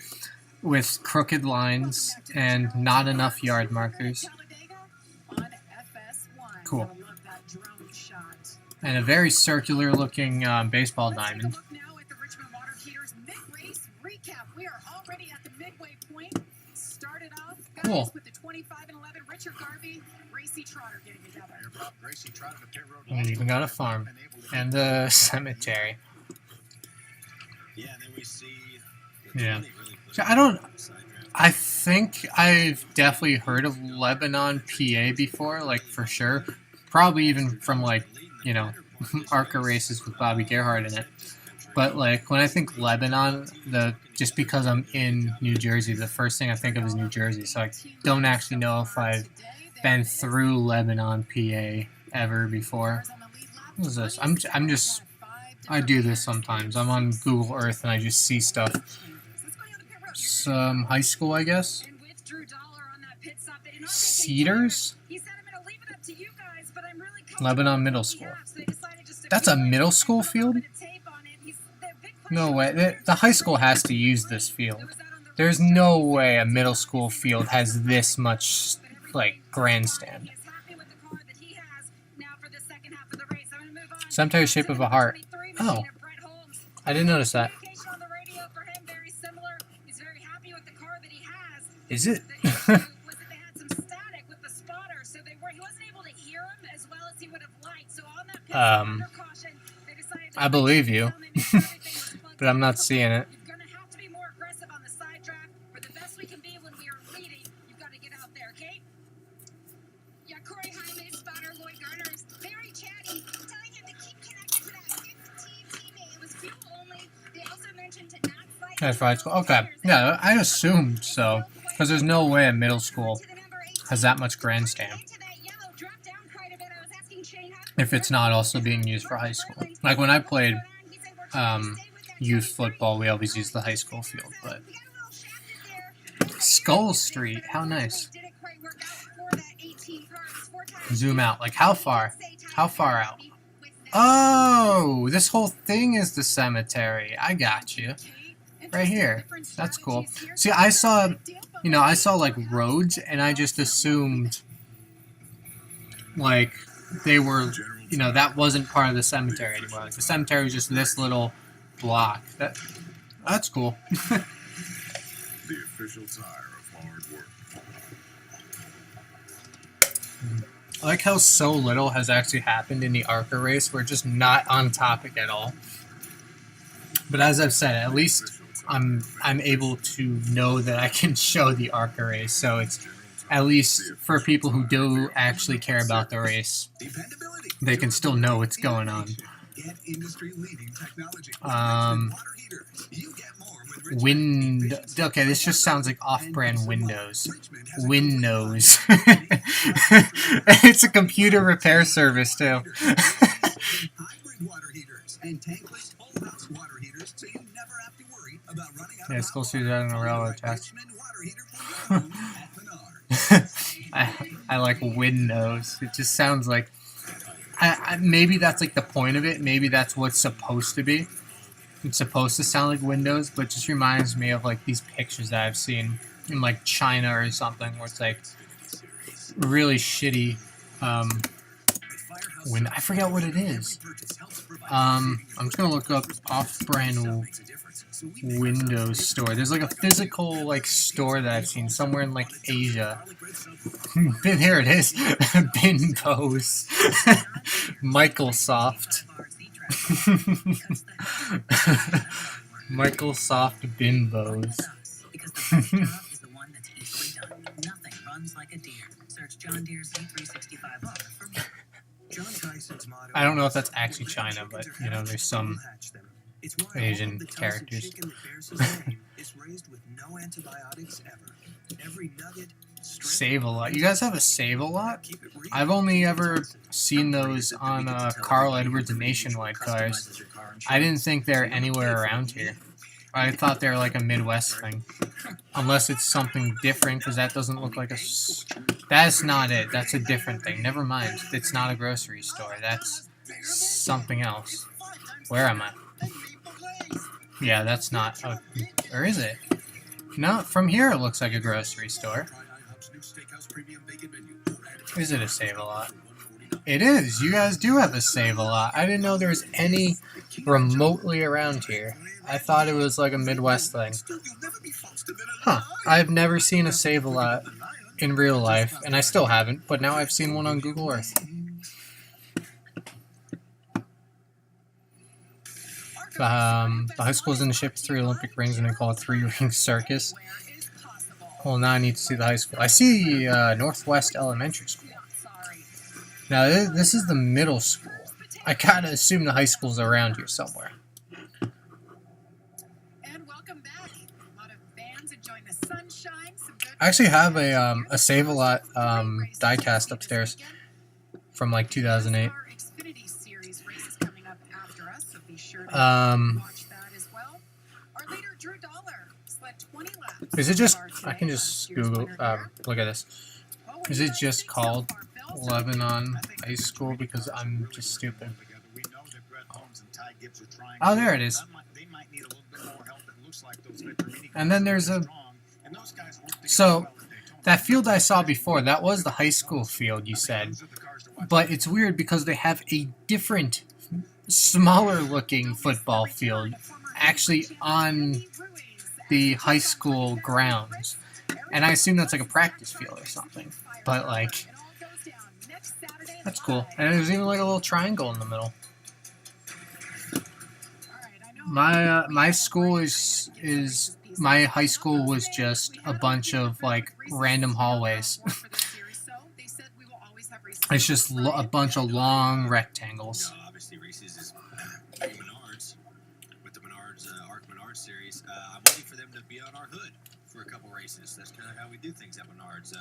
with crooked lines and not enough yard markers. Talladega on FS1. Cool. Gotta love that drone shot. And a very circular looking baseball Let's take a diamond. look now at the Richmond Water Heaters mid-race recap. We are already at the midway point. Started off, guys, Cool. with the 25 and 11 Richard Garvey, Gracie Trotter getting together. Gracie trotted the pit road And you even got a farm. And the cemetery. Yeah, and then we see the Yeah. 20 really push So I don't- the side draft. I think I've definitely heard of Lebanon, PA before, like, for sure. Probably even from, like, you know, ARCA races with Bobby Gerhardt in it. But, like, when I think Lebanon, just because I'm in New Jersey, the first thing I think of is New Jersey. So I don't actually know if I've been through Lebanon, PA ever before. What is this? I do this sometimes. I'm on Google Earth and I just see stuff. Some high school, I guess. Cedars? Lebanon Middle School. That's a middle school field? No way. The high school has to use this field. There's no way a middle school field has this much, like, grandstand. Cemetery shape of a heart. Oh. I didn't notice that. Is it? I believe you. But I'm not seeing it. You're gonna have to be more aggressive on the side draft. For the best we can be when we are leading, you've got to get out there, okay? Yeah, Corey Hyman, spotter, Lloyd Garner is very chatty, telling him to keep connected to that 15 teammate. It was fuel only. They also mentioned to not fight. That's right. Okay. Yeah, I assumed so. Because there's no way a middle school has that much grandstand. If it's not also being used for high school. Like when I played youth football, we always used the high school field. But Skull Street, how nice. Zoom out. Like how far? How far out? Oh, this whole thing is the cemetery. I got you. Right here. That's cool. See, I saw like roads, and I just assumed like they were, that wasn't part of the cemetery anymore. Like the cemetery was just this little block. That's cool. The official tire of hard work. I like how so little has actually happened in the ARCA race. We're just not on topic at all. But as I've said, at least I'm able to know that I can show the ARCA race. So it's at least for people who do actually care about the race, they can still know what's going on. Okay, this just sounds like off-brand Windows. Windows. It's a computer repair service too. Yeah, school students out on a railroad test. I like Windows. It just sounds like maybe that's like the point of it. Maybe that's what's supposed to be. it's supposed to sound like Windows, but it just reminds me of like these pictures that I've seen in like China or something, where it's like really shitty. I forget what it is. I'm just gonna look up off-brand Windows store. There's like a physical like store that I've seen somewhere in like Asia. Here it is. Binbos. Microsoft. Microsoft Bimbos. Because the best job is the one that's easily done. Nothing runs like a deer. Search John Deere Z365R for more. John Tyson's motto I don't know if is, that's actually "When China, chickens but are you know, hatched, there's some we'll hatch them." It's why Asian all of the Tyson characters. chicken that bears his name is raised with no antibiotics ever. Every nugget, strip, Save-A-Lot. You guys have a Save-A-Lot? keep it real. I've only ever seen those on Carl Edwards Nationwide cars. I didn't think they're anywhere around here. I thought they were like a Midwest thing. Unless it's something different, because that doesn't look like a... That's not it. That's a different thing. Never mind. It's not a grocery store. That's something else. Where am I? Yeah, that's not... or is it? No, from here it looks like a grocery store. Is it a Save-A-Lot? It is. You guys do have a Save-A-Lot. I didn't know there was any remotely around here. I thought it was like a Midwest thing. Huh. I've never seen a Save-A-Lot in real life, and I still haven't, but now I've seen one on Google Earth. The high school's in the shape of 3 Olympic rings, and they call it 3-ring circus. Well, now I need to see the high school. I see Northwest Elementary School. Now, this is the middle school. I gotta assume the high school's around here somewhere. And welcome back. A lot of fans enjoying the sunshine. Some good I actually have a Save-A-Lot diecast upstairs from like 2008. Xfinity Series races coming up after us, so be sure to watch that as well. Our leader Drew Dollar sled 20 laps. Is it just... Far I can today. just Last year's Google... winner there. look at this. Oh, Is it just called Phil, so Lebanon High School? Because I'm just stupid. We know that Brett Holmes and Ty Gibbs are trying. Oh, there it is. They might need a little bit more help. It looks like those Vetturini And then there's a... strong, and those guys work together So, well at Daytona. that field I saw before, that was the high school field, you said. Those are the cars to watch. But it's weird because they have a different, smaller looking football field actually on the high school grounds. And I assume that's like a practice field or something. But like, that's cool. And there's even like a little triangle in the middle. My school is my high school was just a bunch of like random hallways. It's just a bunch of long rectangles. Obviously, Reese's is Menards with the Menards Arc Menards series. I'm waiting for them to be on our hood for a couple races. That's kind of how we do things at Menards.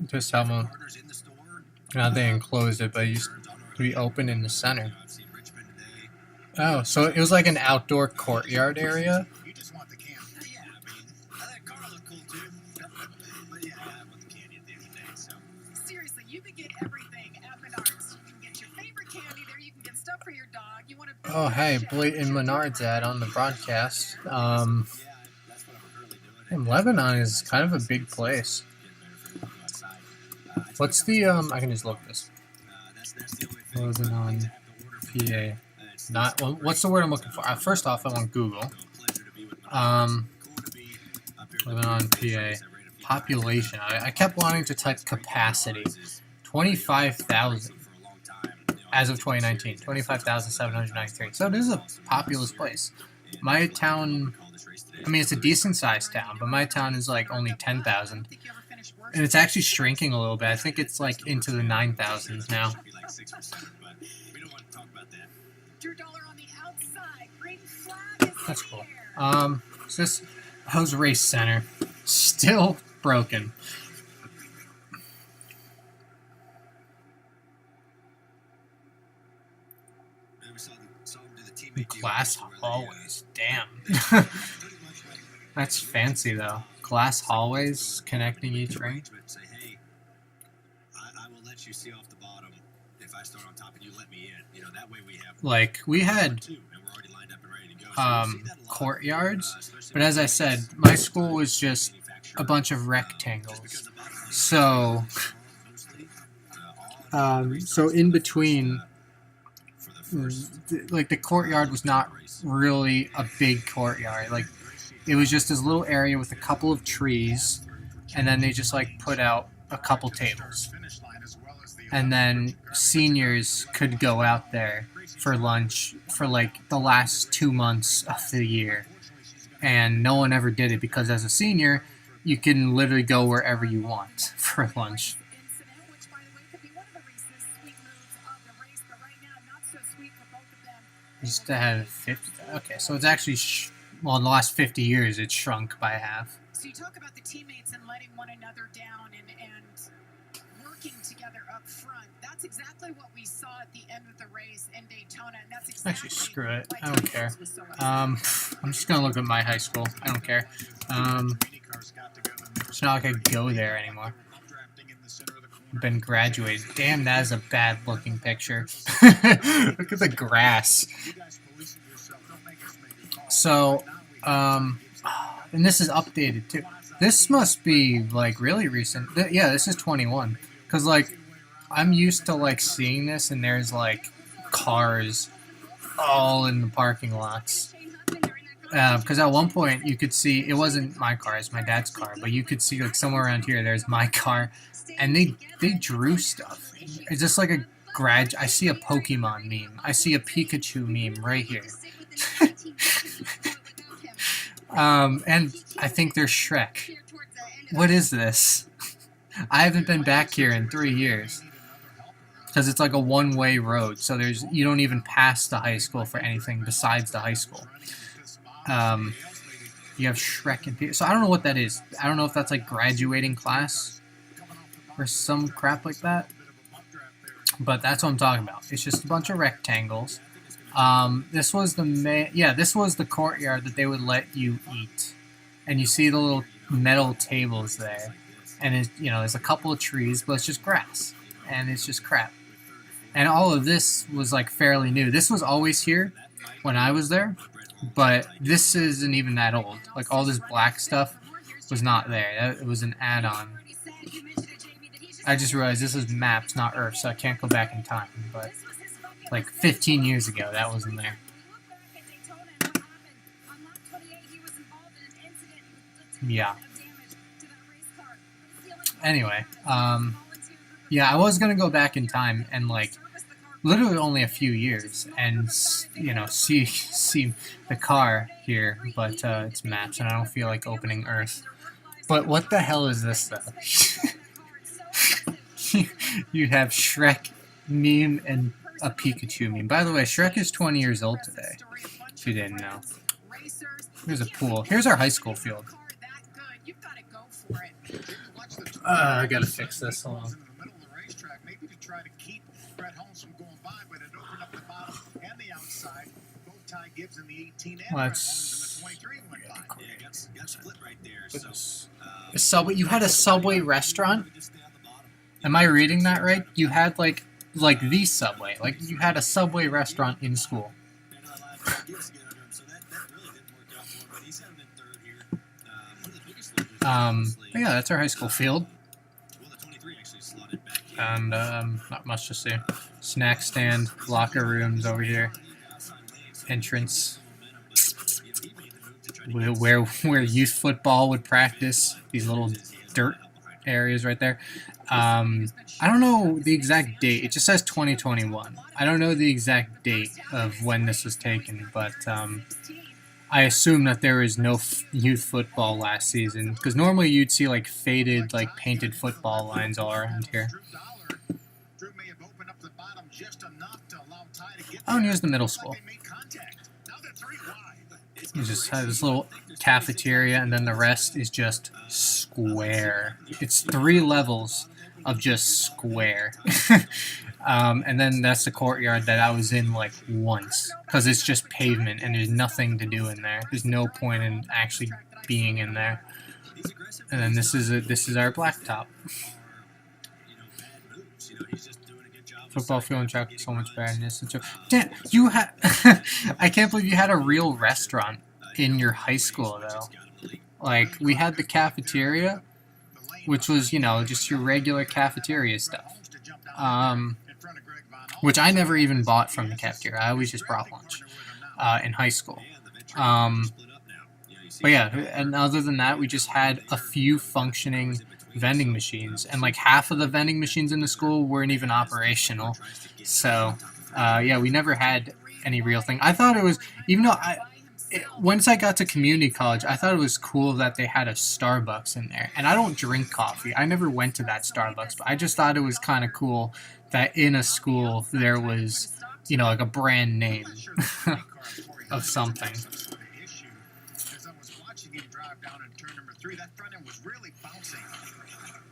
Just have them. Partners in the store. Now they enclosed it, but it used to be open in the center. I've seen Richmond today. Oh, so it was like an outdoor courtyard area? You just want the can. Yeah, I mean, that car looked cool too. But yeah, I want the candy at the end of the day. So Seriously, you can get everything at Menards. You can get your favorite candy there. You can get stuff for your dog. You want to... Oh, hey, blatant Menards ad on the broadcast. yeah, that's what I'm currently doing. And Lebanon is kind of a big place. What's the, I can just look this. That's the only thing. Lebanon, PA. Not, well, what's the word I'm looking for? First off, I want Google. Lebanon, PA. Population. I kept wanting to type capacity. 25,000 as of 2019. 25,793. So it is a populous place. My town, I mean, it's a decent sized town, but my town is like only 10,000. And it's actually shrinking a little bit. I think it's like into the 9,000s now. That's cool. So this Hose Race Center, still broken. Glass hallways, damn. That's fancy though. Glass hallways connecting each ring. Say, hey, I will let you see off the bottom if I start on top and you let me in. You know, that way we have Like we had two, and we're already lined up and ready to courtyards. But as I said, my school was just a bunch of rectangles. So, so in between, like the courtyard was not really a big courtyard. Like it was just this little area with a couple of trees, and then they just like put out a couple tables. And then seniors could go out there for lunch for like the last 2 months of the year. And no one ever did it because as a senior, you can literally go wherever you want for lunch. Used to have 50. Okay, so it's actually, well, in the last 50 years, it's shrunk by half. So you talk about the teammates and letting one another down and working together up front. That's exactly what we saw at the end of the race in Daytona, and that's exactly. Actually, screw it. I don't care. I'm just gonna look at my high school. I don't care. It's not like I go there anymore. Been graduated. Damn, that is a bad looking picture. Look at the grass. So, and this is updated too. This must be like really recent. Yeah, this is 21. Cause like, I'm used to like seeing this, and there's like cars all in the parking lots. Because at one point you could see, it wasn't my car, it's my dad's car, but you could see like somewhere around here there's my car, and they drew stuff. It's just like a I see a Pokemon meme. I see a Pikachu meme right here. And I think there's Shrek. What is this? I haven't been back here in 3 years. Because it's like a one-way road, so you don't even pass the high school for anything besides the high school. You have Shrek and Pikachu. So I don't know what that is. I don't know if that's like graduating class or some crap like that. But that's what I'm talking about. It's just a bunch of rectangles. This was this was the courtyard that they would let you eat. And you see the little metal tables there. And it's, there's a couple of trees, but it's just grass. And it's just crap. And all of this was like fairly new. This was always here when I was there. But this isn't even that old. Like all this black stuff was not there. It was an add-on. I just realized this is maps, not Earth, so I can't go back in time. But like 15 years ago, that wasn't there. Yeah. Anyway, yeah, I was gonna go back in time and like literally only a few years and see the car here, but it's maps and I don't feel like opening Earth. But what the hell is this though? You have Shrek meme and a Pikachu meme. By the way, Shrek is 20 years old today, if you didn't know. Here's a pool. Here's our high school field. I gotta fix this. Hold on. Let's. Subway. You had a Subway restaurant? Am I reading that right? You had like the Subway. Like you had a Subway restaurant in school. But yeah, that's our high school field. And not much to see. Snack stand, locker rooms over here. Entrance. Where youth football would practice. These little dirt areas right there. I don't know the exact date. It just says 2021. I don't know the exact date of when this was taken, but I assume that there is no youth football last season, because normally you'd see like faded, like painted football lines all around here. Oh, and here's the middle school. You just have this little cafeteria, and then the rest is just square. It's 3 levels of just square. And then that's the courtyard that I was in like once, because it's just pavement and there's nothing to do in there. There's no point in actually being in there. And then this is our blacktop. Football field and track so much better than this. Damn, you had. I can't believe you had a real restaurant in your high school though. Like we had the cafeteria, which was just your regular cafeteria stuff. Which I never even bought from the cafeteria. I always just brought lunch in high school. But yeah, and other than that, we just had a few functioning vending machines, and like half of the vending machines in the school weren't even operational. So yeah, we never had any real thing. I thought it was, even though once I got to community college, I thought it was cool that they had a Starbucks in there. And I don't drink coffee. I never went to that Starbucks, but I just thought it was kind of cool that in a school there was, like a brand name of something.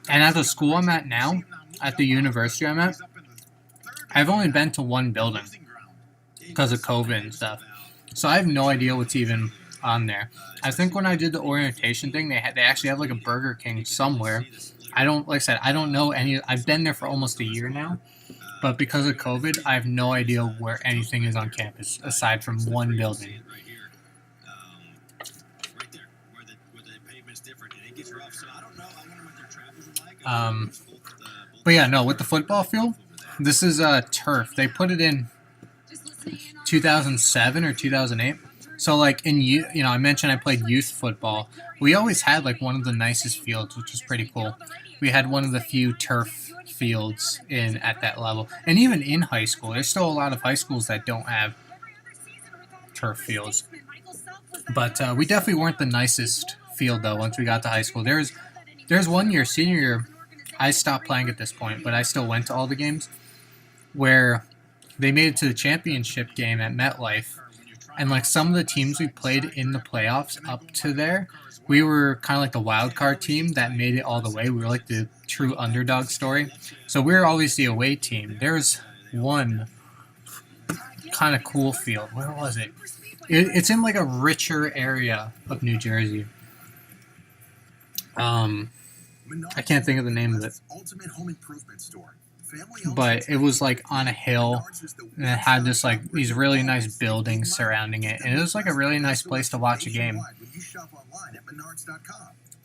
And at the school I'm at now, at the university I'm at, I've only been to one building because of COVID and stuff. So I have no idea what's even on there. I think when I did the orientation thing, they actually have like a Burger King somewhere. Like I said, I don't know any. I've been there for almost a year now, but because of COVID, I have no idea where anything is on campus aside from one building. But yeah, no, with the football field, this is turf. They put it in 2007 or 2008. So like I mentioned I played youth football. We always had like one of the nicest fields, which was pretty cool. We had one of the few turf fields at that level. And even in high school, there's still a lot of high schools that don't have turf fields. But we definitely weren't the nicest field though once we got to high school. There's one year, senior year, I stopped playing at this point, but I still went to all the games, where they made it to the championship game at MetLife. And like some of the teams we played in the playoffs up to there, we were kind of like the wild card team that made it all the way. We were like the true underdog story. So we were always the away team. There's one kind of cool field. Where was it? It's in like a richer area of New Jersey. I can't think of the name of it. But it was like on a hill, and it had these really nice buildings surrounding it, and it was like a really nice place to watch a game.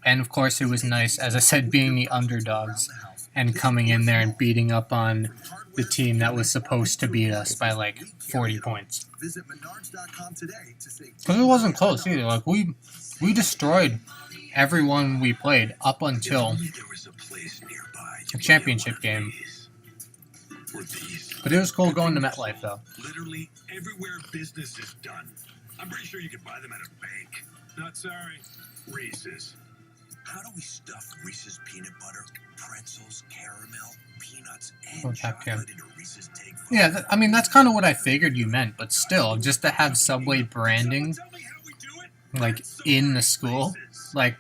And of course it was nice, as I said, being the underdogs and coming in there and beating up on the team that was supposed to beat us by like 40 points. Because it wasn't close either. Like we destroyed everyone we played up until the championship game. But it was cool going to MetLife though. Literally everywhere business is done. I'm pretty sure you can buy them at a bank. Not sorry. Reese's. How do we stuff Reese's peanut butter, pretzels, caramel, peanuts, and chocolate into Reese's Take? Yeah, I mean that's kind of what I figured you meant, but still, just to have Subway branding like in the school, like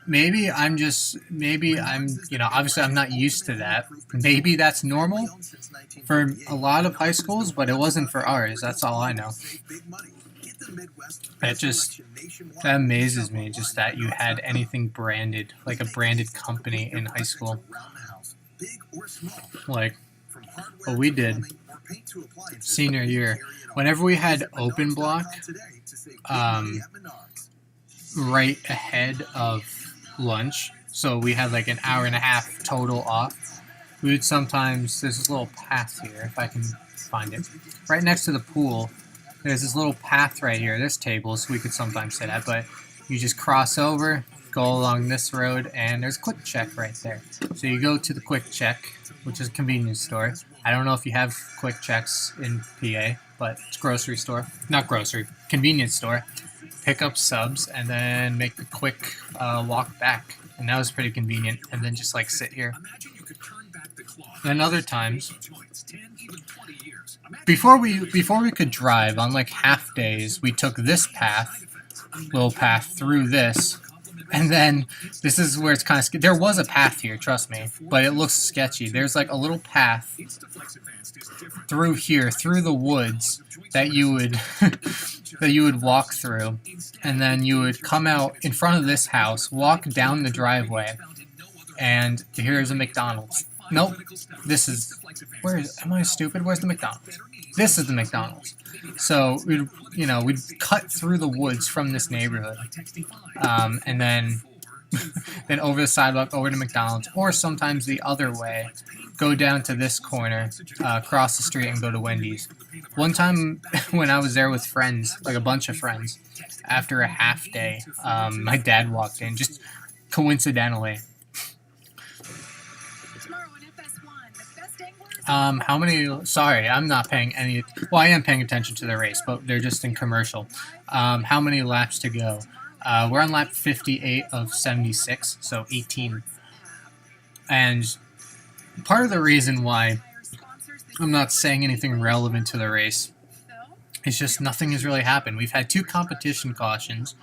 maybe I'm obviously I'm not used to that. Maybe that's normal for a lot of high schools, but it wasn't for ours. That's all I know. That amazes me, just that you had anything branded, like a branded company in high school. Like what we did senior year, whenever we had open block, right ahead of lunch, so we had like an hour and a half total off. We would sometimes, there's this little path here, if I can find it, right next to the pool. There's this little path right here, this table, so we could sometimes sit at, but you just cross over, go along this road, and there's Quick Check right there. So you go to the Quick Check, which is a convenience store. I don't know if you have Quick Checks in PA, but it's grocery store. Not grocery, convenience store. Pick up subs, and then make the quick walk back. And that was pretty convenient. And then just like sit here. And other times, before we could drive, on like half days, we took this little path through this, and then this is where it's kind of there was a path here, trust me, but it looks sketchy. There's like a little path through here, through the woods, that you would walk through, and then you would come out in front of this house, walk down the driveway, and here's a McDonald's. Nope. This is... Am I stupid? Where's the McDonald's? This is the McDonald's. So, we'd cut through the woods from this neighborhood. And then... then over the sidewalk, over to McDonald's. Or sometimes the other way. Go down to this corner, cross the street, and go to Wendy's. One time when I was there with friends, like a bunch of friends, after a half day, my dad walked in, just coincidentally. How many... Sorry, I'm not paying any... Well, I am paying attention to the race, but they're just in commercial. How many laps to go? We're on lap 58 of 76, so 18. And part of the reason why I'm not saying anything relevant to the race is just nothing has really happened. We've had 2 competition cautions.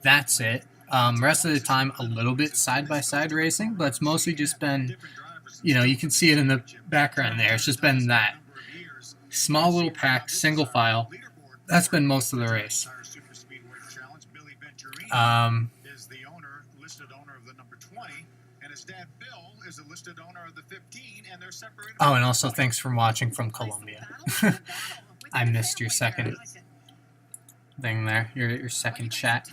That's it. Rest of the time, a little bit side-by-side racing, but it's mostly just been... you can see it in the background there. It's just been that small little pack, single file. That's been most of the race. Is the owner, listed owner of the number 20, and his dad Bill is a listed owner of the 15, and they're separated. Oh, and also thanks for watching from Colombia. I missed your second thing there, your second chat.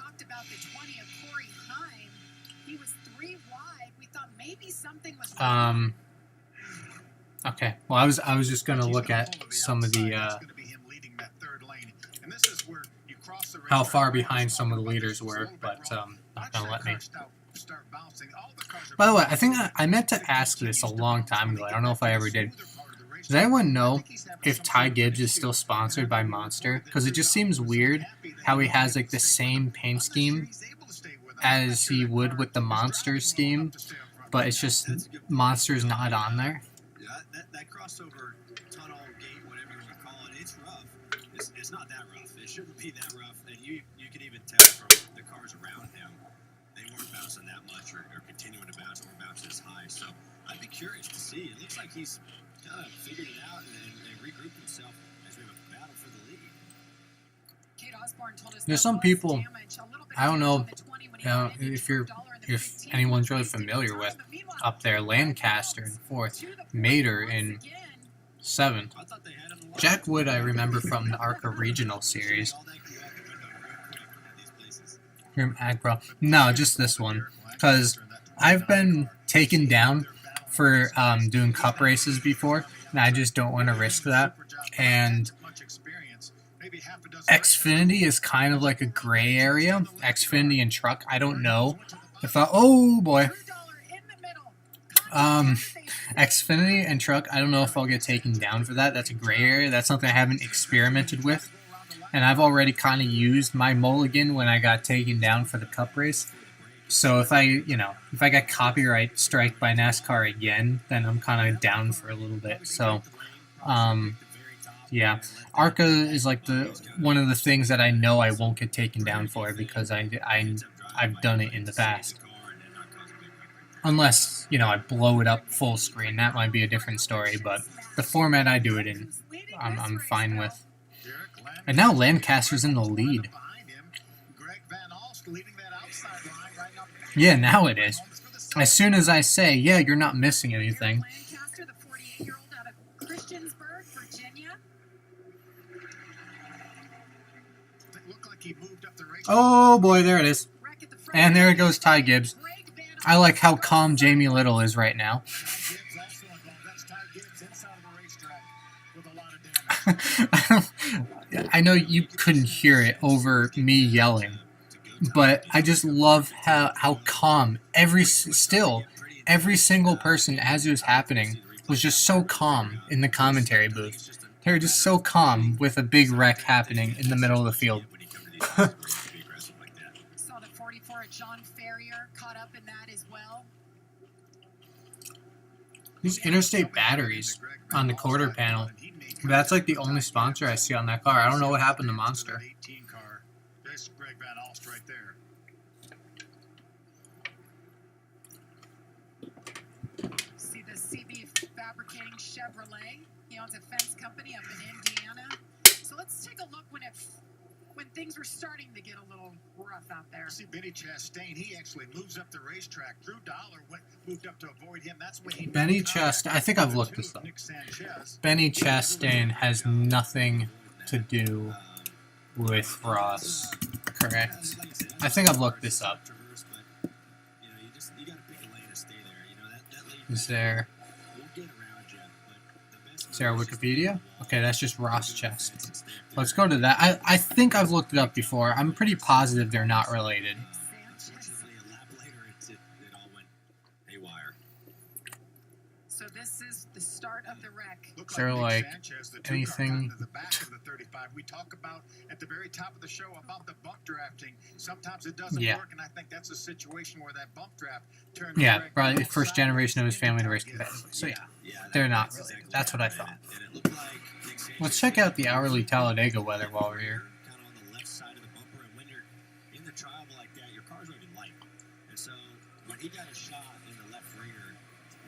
Okay. Well, I was just gonna look at some of the how far behind some of the leaders were, but not gonna let me. By the way, I think I meant to ask this a long time ago. I don't know if I ever did. Does anyone know if Ty Gibbs is still sponsored by Monster? Because it just seems weird how he has like the same paint scheme as he would with the Monster scheme, but it's just Monster's not on there. Yeah, that crossover tunnel gate, whatever you want to call it, it's rough. It's not that rough. It shouldn't be that rough. And you can even tell from the cars around him, they weren't bouncing that much or continuing to bounce or bounce this high. So I'd be curious to see. It looks like he's kind of figured it out and regrouped himself as we have a battle for the lead. There's some people, I don't know, if anyone's really familiar with, up there, Lancaster in 4th, Mater in 7th. Jack Wood I remember from the ARCA Regional Series. From Agro. No, just this one. Because I've been taken down for doing cup races before, and I just don't want to risk that. And Xfinity is kind of like a gray area. Xfinity and truck, I don't know if oh boy. Xfinity and truck, I don't know if I'll get taken down for that. That's a gray area. That's something I haven't experimented with. And I've already kind of used my mulligan when I got taken down for the cup race. So if I got copyright striked by NASCAR again, then I'm kind of down for a little bit. So, yeah. ARCA is like one of the things that I know I won't get taken down for because I've done it in the past. Unless, I blow it up full screen. That might be a different story, but the format I do it in, I'm fine with. And now Lancaster's in the lead. Yeah, now it is. As soon as I say, yeah, you're not missing anything. Oh boy, there it is. And there it goes Ty Gibbs. I like how calm Jamie Little is right now. I know you couldn't hear it over me yelling, but I just love how calm every single person as it was happening was just so calm in the commentary booth. They were just so calm with a big wreck happening in the middle of the field. Saw the 44 at John Ferrier caught up in that as well. These Interstate batteries on the quarter panel. That's like the only sponsor I see on that car. I don't know what happened to Monster. See the CB Fabricating Chevrolet. He owns a fence company up in Indiana. So let's take a look when it when things were starting to get a little rough out there. See, Benny Chastain, he actually moves up the racetrack. Drew Dollar moved up to avoid him. That's when he Benny Chastain. I think I've looked this up. Benny Chastain has nothing to do with Ross, correct? I think I've looked this up. Is there a Wikipedia? Okay, that's just Ross Chastain. Let's go to that. I think I've looked it up before. I'm pretty positive they're not related. So this is the start of the wreck. Is there like anything? We talk about at the very top of the show about the bump drafting. Sometimes it doesn't work, and I think that's a situation where that bump draft turns. Yeah, probably the first generation of his family to race competitively. So yeah, they're not related. That's what I thought. Let's check out the hourly Talladega weather while we're here. Kind of on the left side of the bumper, and when you're in the trial like that, your car's already light. And so when he got a shot in the left rear,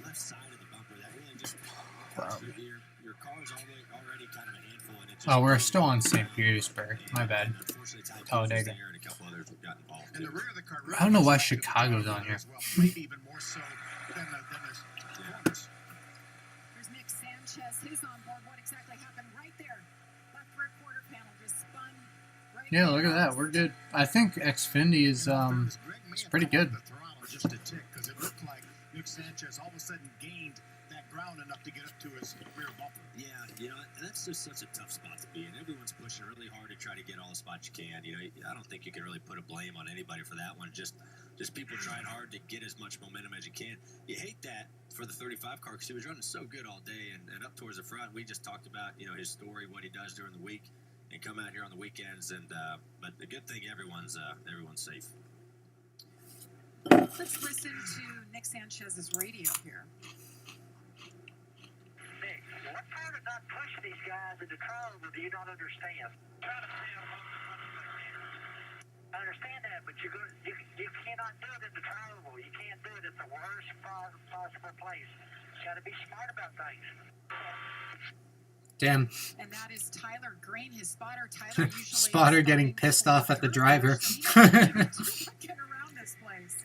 left side of the bumper, that really just your car's already kind of a handful. And it just, oh, we're still on St. Petersburg. My bad. Talladega. I don't know why Chicago's on here. Maybe even more so than the corners. There's Nick Sanchez. His on board. What exactly happened right there? Left rear quarter panel just spun right. Yeah, look at that. We're good. I think Xfinity is it's pretty good. Just a tick, because it looked like Nick Sanchez all of a sudden gained that ground enough to get up to his rear bumper. Yeah, you know, and that's just such a tough spot to be in. Everyone's pushing really hard to try to get all the spots you can. You know, I don't think you can really put a blame on anybody for that one. Just people trying hard to get as much momentum as you can. You hate that for the 35 car because he was running so good all day and up towards the front. We just talked about, you know, his story, what he does during the week, and come out here on the weekends. And but the good thing, everyone's safe. Let's listen to Nick Sanchez's radio here. Nick, what part of not pushing these guys into trouble do you not understand? I understand that, but you cannot do it in the trouble. You can't do it at the worst possible place. You got to be smart about things. Damn. And that is Tyler Green, his spotter. Tyler usually spotter getting pissed off at the driver. Get around this place.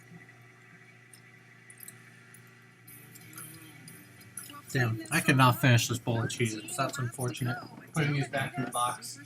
Damn, I could not finish this bowl of Cheez-Its. That's unfortunate. Putting these back in the box.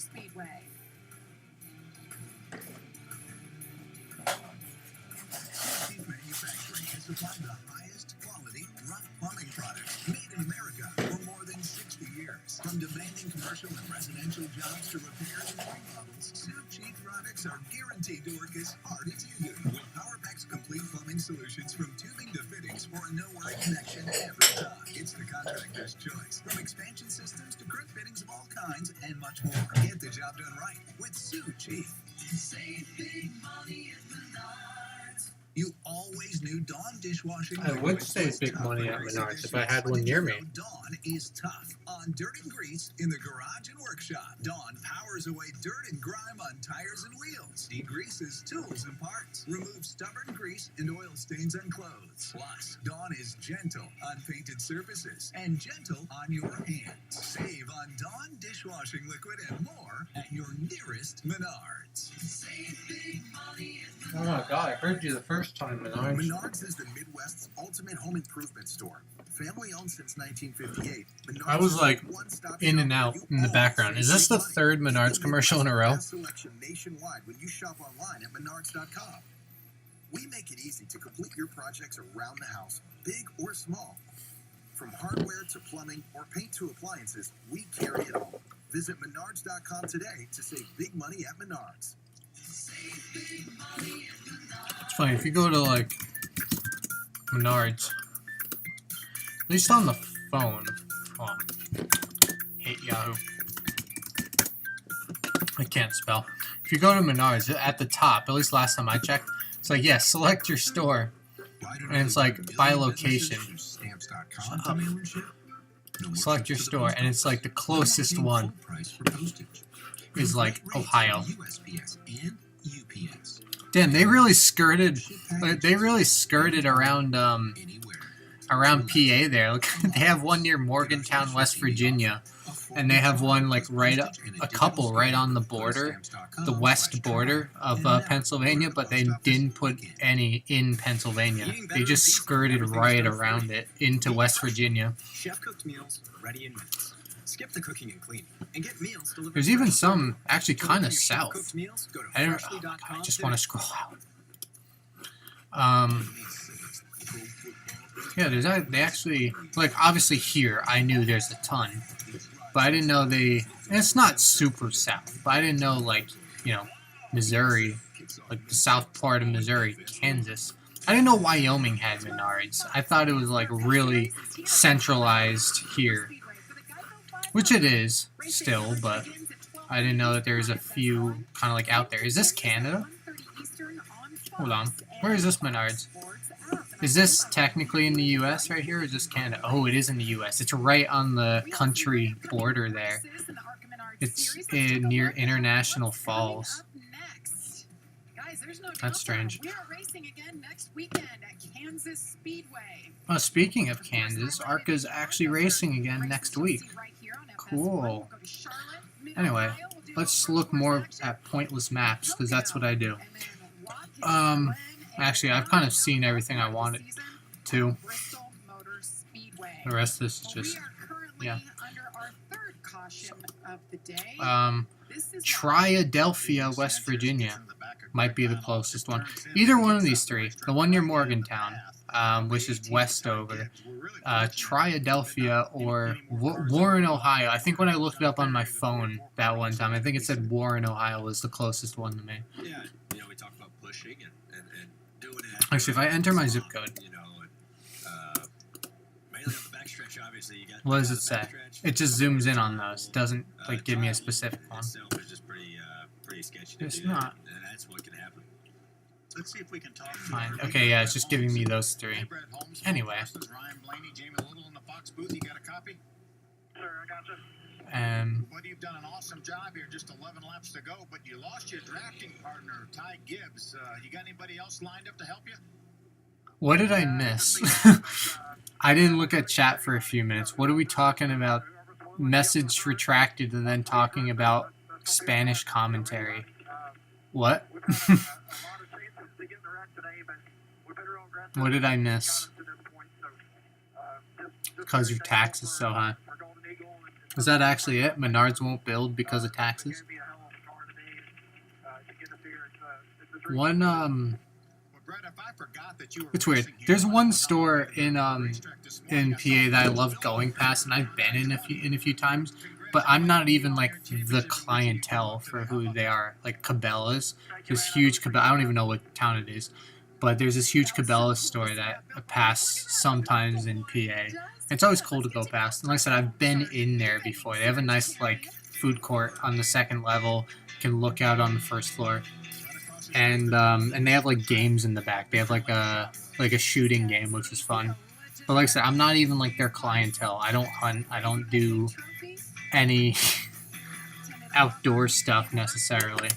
Manufacturing has supplied the highest quality rough plumbing products made in America for more than 60 years. From demanding commercial and residential jobs to repairs and remodels, Sue Cheap products are guaranteed to work as hard as you do. With PowerPack's complete plumbing solutions from tubing to fittings for a no-worry connection every time. It's the contractor's choice. From expansion systems to crimp fittings of all kinds and much more. Get the job done right with Sue Cheap. Save big money at Menards. You always knew Dawn dishwashing. I would save big money at Menards if I had one near me. Dawn is tough on dirt and grease in the garage and workshop. Dawn powers away dirt and grime on tires and wheels. Degreases tools and parts. Removes stubborn grease and oil stains on clothes. Plus, Dawn is gentle on painted surfaces and gentle on your hands. Save on Dawn dishwashing liquid and more at your nearest Menards. Save big money at Menards. Oh my god, I heard you the first time, Menards. Menards is the Midwest's ultimate home improvement store. Family owned since 1958. Menards I was like in and out you in the background. Is this the third Menards commercial in a row? Selection nationwide when you shop online at Menards.com. We make it easy to complete your projects around the house, big or small. From hardware to plumbing or paint to appliances, we carry it all. Visit Menards.com today to save big money at Menards. Save big money at Menards. It's funny, if you go to like Menards, at least on the phone, oh, hate Yahoo. I can't spell. If you go to Menards, at the top, at least last time I checked, it's like, yeah, select your store. And it's like, by location. Shut up. Select your store, and it's like the closest one is like Ohio. Damn, they really skirted. They really skirted around around PA there. Look, they have one near Morgantown, West Virginia, and they have one like a couple right on the border, the west border of Pennsylvania, but they didn't put any in Pennsylvania. They just skirted right around it into West Virginia. Chef cooked meals ready in minutes. Skip the cooking and cleaning and get meals delivered. There's even fresh some to actually your door. kind of To your south. chef-cooked meals, go to I freshly.com just today. want to scroll out. Yeah, they actually, like, obviously here, I knew there's a ton, but I didn't know and it's not super south, but I didn't know, like, you know, Missouri, like the south part of Missouri, Kansas. I didn't know Wyoming had Menards. I thought it was, like, really centralized here, which it is still, but I didn't know that there's a few kind of, like, out there. Is this Canada? Hold on. Where is this Menards? Is this technically in the U.S. right here, or is this Canada? Oh, it is in the U.S. It's right on the country border there. It's near International Falls. That's strange. Oh, speaking of Kansas, ARCA's actually racing again next week. Cool. Anyway, let's look more at pointless maps, because that's what I do. Actually, I've kind of seen everything I wanted to. The rest of this is just, yeah. Triadelphia, West Virginia might be the closest one. Either one of these three. The one near Morgantown, which is west over. Triadelphia or Warren, Ohio. I think when I looked it up on my phone that one time, I think it said Warren, Ohio was the closest one to me. Yeah, you know, we talk about pushing and doing it. Actually, if I enter my zip code, You know, mainly on the backstretch, obviously, you got. what does it say? It just zooms in on those. It doesn't like give me a specific one. Itself is just pretty sketchy. It's not. And that's what can happen. Let's see if we can talk to Fine. our Okay, yeah, it's just giving me those Hey, three. Brett Holmes, Anyway. Ryan Blaney, Jamie Little in the Fox booth. You got a copy? Sir, I got you. Well, you've done an awesome job here. Just 11 laps to go, but you lost your drafting partner, Ty Gibbs. You got anybody else lined up to help you? What did I miss? I didn't look at chat for a few minutes. What are we talking about? Message retracted and then talking about Spanish commentary. What? What did I miss? Because your tax is so high. Is that actually it? Menards won't build because of taxes? One, it's weird. There's one store in PA that I love going past, and I've been in a few times, but I'm not even like the clientele for who they are. Like Cabela's, this huge Cabela. I don't even know what town it is, but there's this huge Cabela's store that I pass sometimes in PA. It's always cool to go past. And like I said, I've been in there before. They have a nice like food court on the second level. You can look out on the first floor. And they have like games in the back. They have like a shooting game, which is fun. But like I said, I'm not even like their clientele. I don't hunt. I don't do any outdoor stuff necessarily.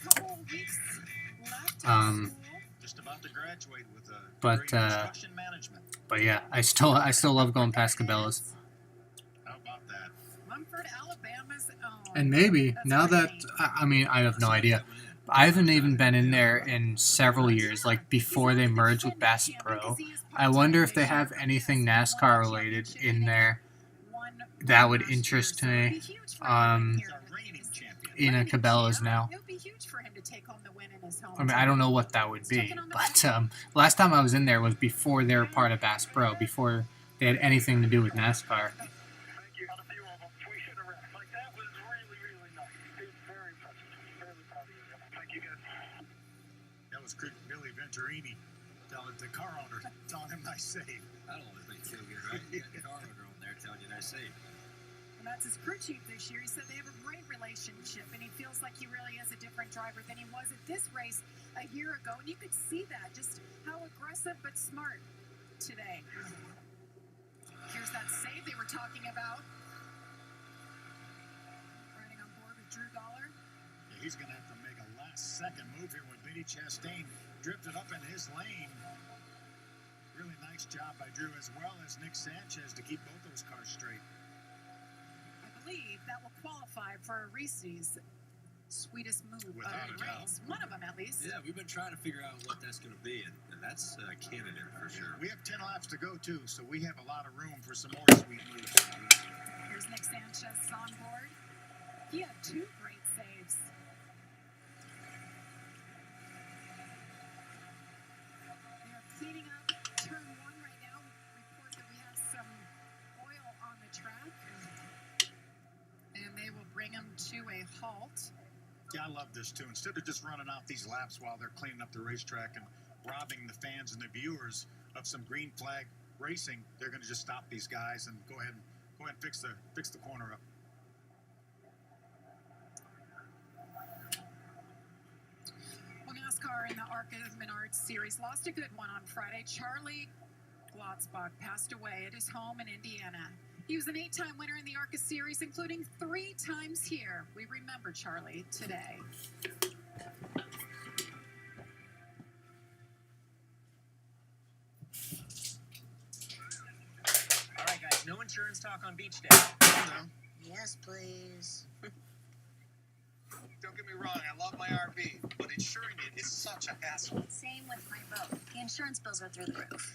But yeah, I still love going past Cabela's. How about that? And maybe now that I mean I have no idea. I haven't even been in there in several years, like before they merged with Bass Pro. I wonder if they have anything NASCAR related in there that would interest me. In a Cabela's now. I mean, I don't know what that would be, but last time I was in there was before they were part of Bass Pro, before they had anything to do with NASCAR. That was Billy Venturini telling the car owner, telling him nice save. That'll always make you feel good, right? You got the car owner on there telling you nice save. And that's his crew chief this year. He said they have a great relationship, and he feels like he really is a different driver than he was at this race a year ago. And you could see that, just how aggressive but smart today. Here's that save they were talking about. Riding on board with Drew Dollar. Yeah, he's going to have to make a last-second move here when Vinny Chastain drifted up in his lane. Really nice job by Drew, as well as Nick Sanchez, to keep both those cars straight. I believe that will qualify for Reese's sweetest move Without of a the doubt. race. One of them, at least. Yeah, we've been trying to figure out what that's going to be, and that's a candidate for sure. We have 10 laps to go, too, so we have a lot of room for some more sweet moves. Here's Nick Sanchez on board. He had 2 great saves. They are cleaning up turn 1 right now. We report that we have some oil on the track. And they will bring him to a halt. Yeah, I love this, too. Instead of just running out these laps while they're cleaning up the racetrack and robbing the fans and the viewers of some green flag racing, they're going to just stop these guys and go ahead and fix the corner up. Well, NASCAR in the ARCA Menards Series lost a good one on Friday. Charlie Glotzbach passed away at his home in Indiana. He was an 8-time winner in the ARCA Series, including 3 times here. We remember Charlie today. All right, guys, no insurance talk on beach day. Yes, please. Don't get me wrong, I love my RV, but insuring it is such a hassle. Same with my boat. The insurance bills are through the roof.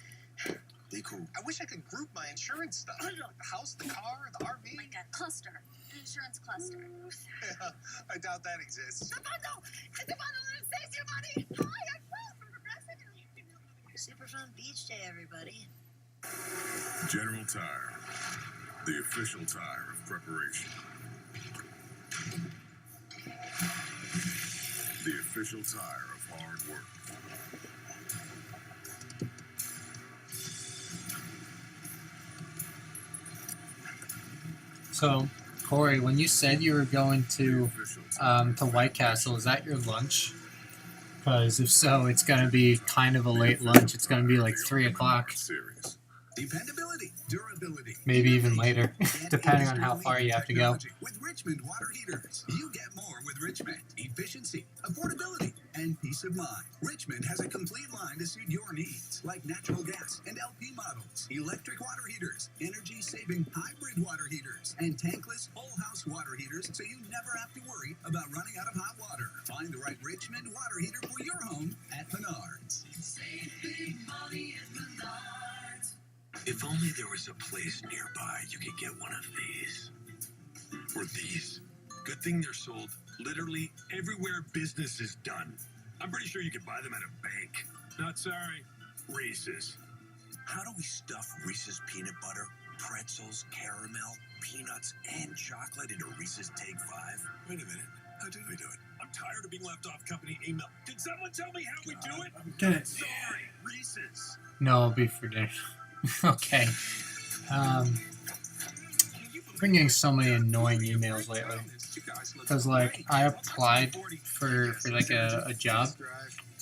Be cool. I wish I could group my insurance stuff. The house, the car, the RV. Like a cluster, an insurance cluster. Yeah, I doubt that exists. Stefano, let's save you money. Hi, I'm Will from Progressive. Super fun beach day, everybody. General Tire, the official tire of preparation. The official tire of hard work. So, Corey, when you said you were going to White Castle, is that your lunch? Because if so, it's going to be kind of a late lunch. It's going to be like 3 o'clock. Series. Dependability, durability, Maybe even later, depending on how far you have to go. With Richmond water heaters, you get more with Richmond. Efficiency, affordability, and peace of mind. Richmond has a complete line to suit your needs, like natural gas and LP models, electric water heaters, energy-saving hybrid water heaters, and tankless whole-house water heaters, so you never have to worry about running out of hot water. Find the right Richmond water heater for your home at Menards. Save big money at Menards. If only there was a place nearby you could get one of these. Or these. Good thing they're sold literally everywhere business is done. I'm pretty sure you could buy them at a bank. Not sorry. Reese's. How do we stuff Reese's peanut butter, pretzels, caramel, peanuts, and chocolate into Reese's Take 5? Wait a minute. How do we do it? I'm tired of being left off company email. Did someone tell me how we do it? Get it? Sorry, Reese's. No, it'll be for dinner. Okay. Been getting so many annoying emails lately. Because, like, I applied for like a job,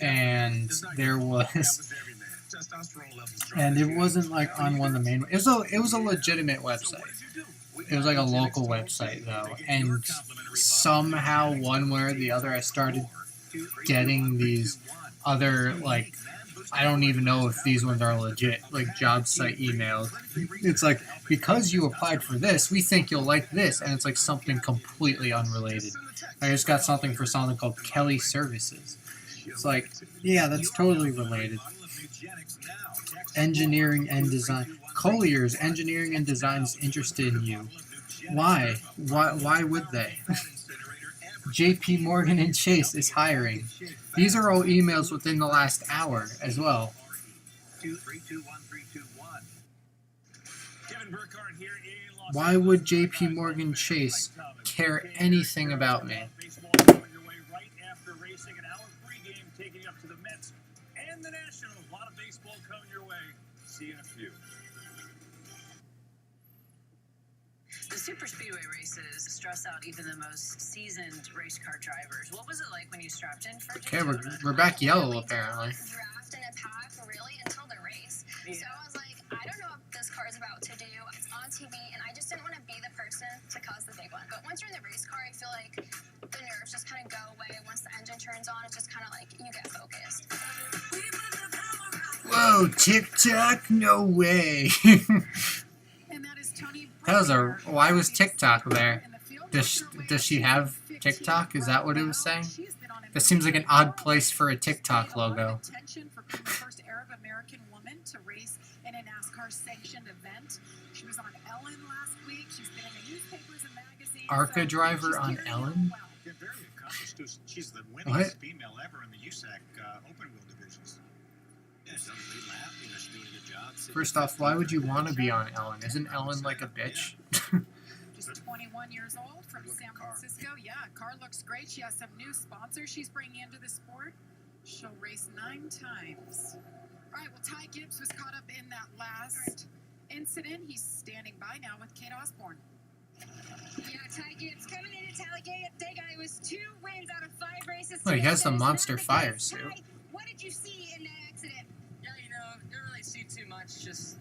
and there was, and it wasn't like on one of the main. It was a legitimate website. It was like a local website though, and somehow one way or the other, I started getting these other, like, I don't even know if these ones are legit, like job site emails. It's like, because you applied for this, we think you'll like this, and it's like something completely unrelated. I just got something for something called Kelly Services. It's like, yeah, that's totally related. Engineering and design. Collier's Engineering and Design is interested in you. Why? Why would they? JP Morgan and Chase is hiring. These are all emails within the last hour as well. 2321321. Kevin Burkhardt here in Los Why would JP Morgan Chase care anything about me? Baseball coming your way right after racing, an hour pregame taking you up to the Mets and the Nationals. A lot of baseball coming your way. See you in a few. The super speedway races stress out even the most seasoned race car drivers. What was it like when you strapped in for Okay, Daytona? we're back yellow apparently. Draft in a pack really until the race. So I was like, I don't know what this car is about to do. It's on TV, and I just didn't want to be the person to cause the big one. But once you're in the race car, I feel like the nerves just kind of go away. Once the engine turns on, it's just kind of like you get focused. Whoa, TikTok? No way. And that is Tony That was a. Why was TikTok there? Does she have TikTok? Is that what it was saying? That seems like an odd place for a TikTok logo. Attention for being the first Arab American woman to race in a NASCAR sanctioned event. She was on Ellen last week. She's been in the newspapers and magazines. ARCA driver on Ellen? Yeah, very accomplished too. She's the winningest female ever in the USAC open wheel divisions. Yeah, she's on the lead lap. You know, she's doing a good job. First off, why would you want to be on Ellen? Isn't Ellen like a bitch? Just 21 years old from San Francisco. Yeah, car looks great. She has some new sponsors she's bringing into the sport. She'll race 9 times. All right, well, Ty Gibbs was caught up in that last incident. He's standing by now with Kate Osborne. Yeah, Ty Gibbs coming into Talladega. It was 2 wins out of 5 races. Oh, he has the today. monster fire suit. Ty, what did you see in that accident? Yeah, you know, didn't really see too much. Just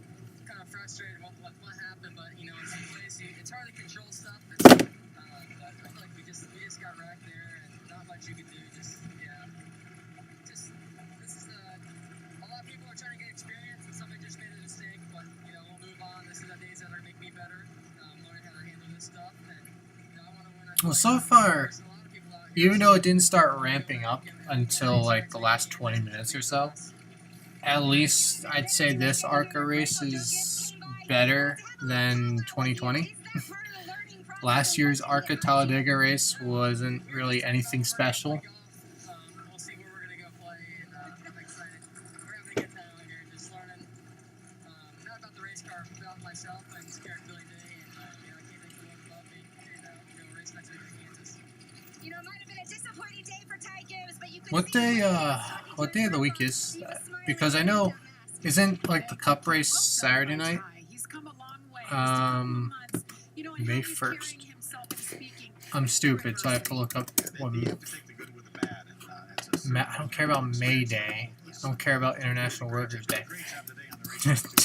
kind of frustrated with what happened. But you know, in some ways, it's hard to control stuff. But I feel like we just got wrecked there, and not much you could do. Just this is a lot of people are trying to get experience, and somebody just made a mistake. But you know, we'll move on. This is the days that are gonna make me better. Learning how to handle this stuff, and you know, I want to win. Well, so far, even though it didn't start ramping up until like the last 20 minutes or so, at least I'd say this ARCA race is better than 2020. Last year's ARCA Talladega race wasn't really anything special. We'll see where we're gonna go play, and I'm excited. We're having a good time out here, just learning not about the race car, but about myself and scared Billy Day, and you know, I can't make the look above me, and you know, race next week in Kansas. You know, it might have been a disappointing day for Ty Gibbs, but you could What day of the week is that? Because I know, isn't like the Cup race Saturday night? May 1st. I'm stupid, so I have to look up what. I don't care about May Day. I don't care about International Workers' Day.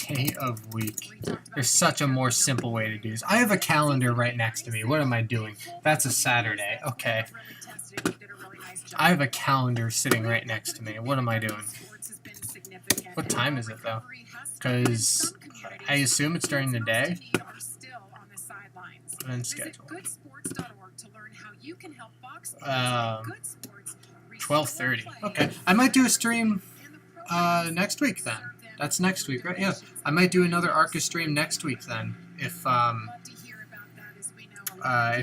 Day of week. There's such a more simple way to do this. I have a calendar right next to me. What am I doing? That's a Saturday. Okay. I have a calendar sitting right next to me. What am I doing? What time is it, though? Because I assume it's during the day. And schedule. 12:30. Okay. I might do a stream next week then. That's next week, right? Yeah. I might do another ARCA stream next week then. If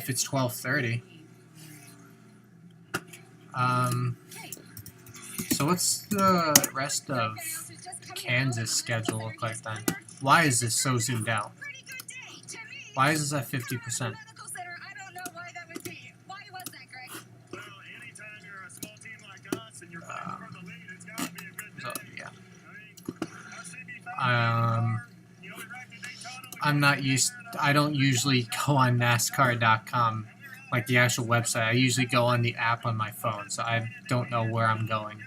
it's 12:30. So what's the rest of Kansas schedule look like then? Why is this so zoomed out? Why is this at 50%? So, yeah. I'm not used. I don't usually go on NASCAR.com, like the actual website. I usually go on the app on my phone, so I don't know where I'm going.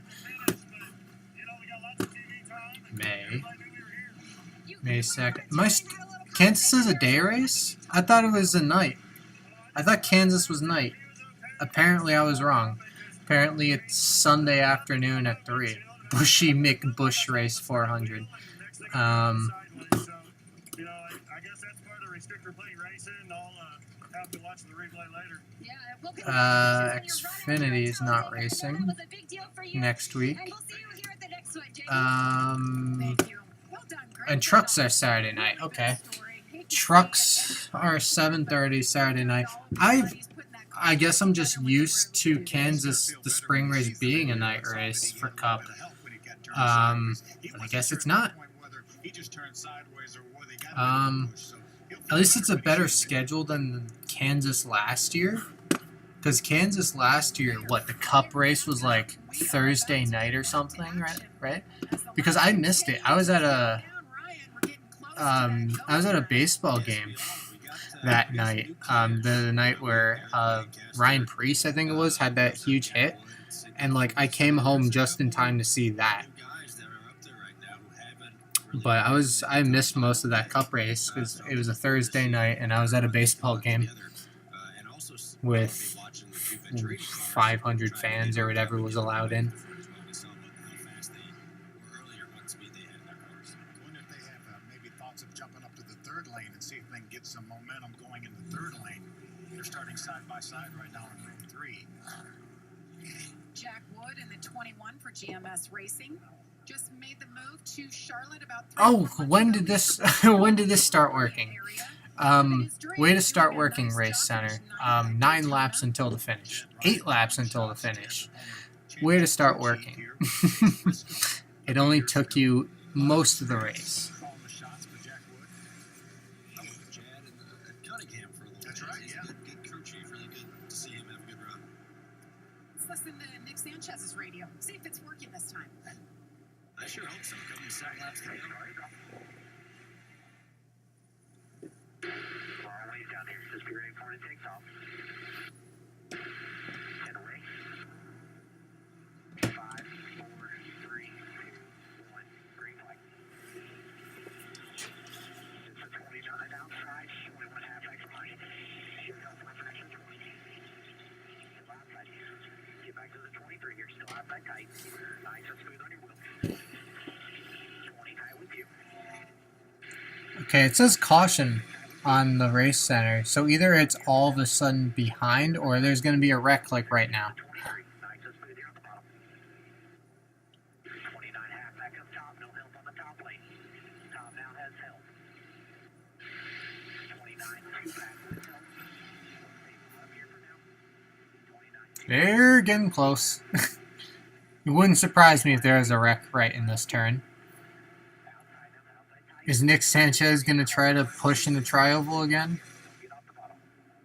May 2nd. Kansas is a day race? I thought it was a night. I thought Kansas was night. Apparently I was wrong. Apparently it's Sunday afternoon at 3. Bushy McBush Race 400. Xfinity is not racing next week. And trucks are Saturday night. Okay. Trucks are 7:30 Saturday night. I guess I'm just used to Kansas, the spring race being a night race for Cup. But I guess it's not. At least it's a better schedule than Kansas last year. Because Kansas last year, the Cup race was like Thursday night or something, right? Because I missed it. I was at a baseball game that night. The night where Ryan Preece, I think it was, had that huge hit, and like I came home just in time to see that. But I missed most of that Cup race because it was a Thursday night, and I was at a baseball game with 500 fans or whatever was allowed in. third lane and see if they can get some momentum going in the third lane. They're starting side by side right now in room 3. Jack Wood in the 21 for GMS Racing just made the move to Charlotte about 3 Oh, months when ago. did this He's when did this start working? Way to start working, Race Center. 9 laps until the finish. 8 laps until the finish. Way to start working. It only took you most of the race. Calling the shots for Jack Wood. I was with Chad and Cunningham for a little That's bit. right, He's yeah. a good crew chief. Really good to see him have a good run. Let's listen to Nick Sanchez's radio. See if it's working this time. I sure hope so. Coming 7 laps to go. Long ways down here. Just be ready for it. It takes off. Head away. 5, 4, 3, 2, 1. Green flag. It's a 29 outside. 21 half X line. Shoot up for fraction 20. Still outside. Get back to the 23 here. Still outside tight. Nice and smooth on your wheel. 20 high with you. Okay, it says caution on the Race Center, so either it's all of a sudden behind or there's going to be a wreck like right now. 23. Nice and smooth here on the bottom. 29 half back up top. No help on the top lane. Top now has help. 29 2 back with help. Up here for now. 29 2. They're getting close. It wouldn't surprise me if there was a wreck right in this turn. Is Nick Sanchez going to try to push in the tri-oval again? Get off the bottom.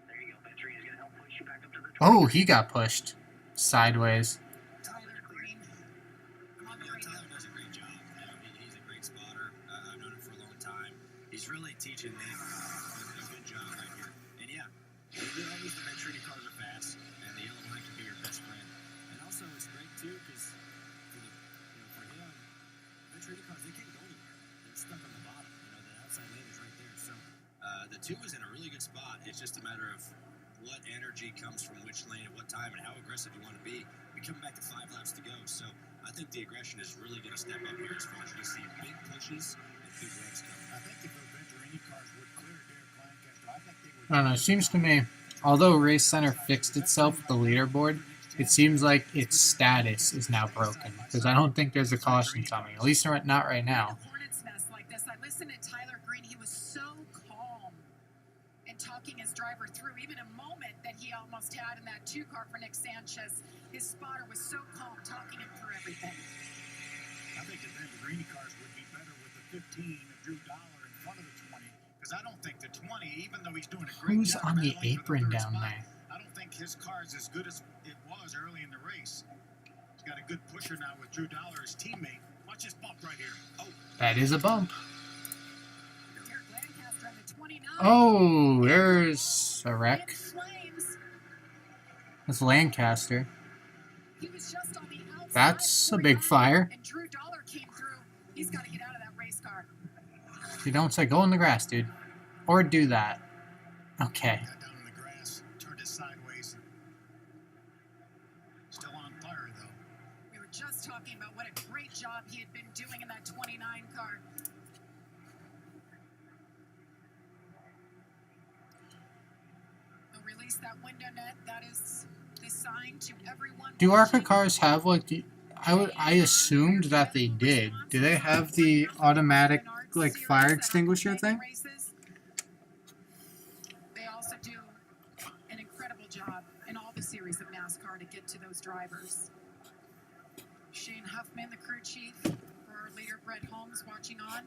There you go. Ventry is going to help push you back up to the 20. Oh, he got pushed sideways. Tyler Green on the radio. Tyler does a great job. He's a great spotter. I've known him for a long time. He's really teaching Nick a good job right here. And yeah, you know, the Venturi cars are fast, and the yellow line can be your best friend. And also, it's great too because for him, Venturi cars they can't go anywhere. They're stuck on the bottom. The outside lane is right there. So the 2 is in a really good spot. It's just a matter of what energy comes from which lane at what time and how aggressive you want to be. We come back to 5 laps to go. So I think the aggression is really going to step up here as far as you see big pushes and big revs coming. I think if the Venturini cars would clear Derek Lancaster, I think they would. I don't know, it seems to me, although Race Center fixed itself with the leaderboard, it seems like its status is now broken. Because I don't think there's a caution coming, at least not right now. Hornet's nest like this. I listened to Tyler Green. He was so calm and talking his driver through even a moment that he almost had in that 2 car for Nick Sanchez. His spotter was so calm, talking him through everything. I think the Venturini cars would be better with the 15 of Drew Dollar in front of the 20. Because I don't think the 20, even though he's doing a great Who's job on the battling for apron third down spot, there? I don't think his car is as good as it was early in the race. He's got a good pusher now with Drew Dollar, his teammate. Watch this bump right here. Oh, That is a bump. Derek Lancaster on the 29. Oh, there's a wreck. In flames. That's Lancaster. He was just on the outside. That's a 49, big fire. And Drew Dollar came through. He's got to get out of that race car. You don't say go in the grass, dude. Or do that. Okay. got down in the grass, turned it sideways. Still on fire, though. We were just talking about what a great job he had been doing in that 29 car. They'll release that window net. That is the sign to everyone. Do ARCA watching. cars have like the... I assumed that they did. Do they have the automatic like fire extinguisher thing? They also do an incredible job in all the series of NASCAR to get to those drivers. Shane Huffman, the crew chief, for our leader Brett Holmes, watching on.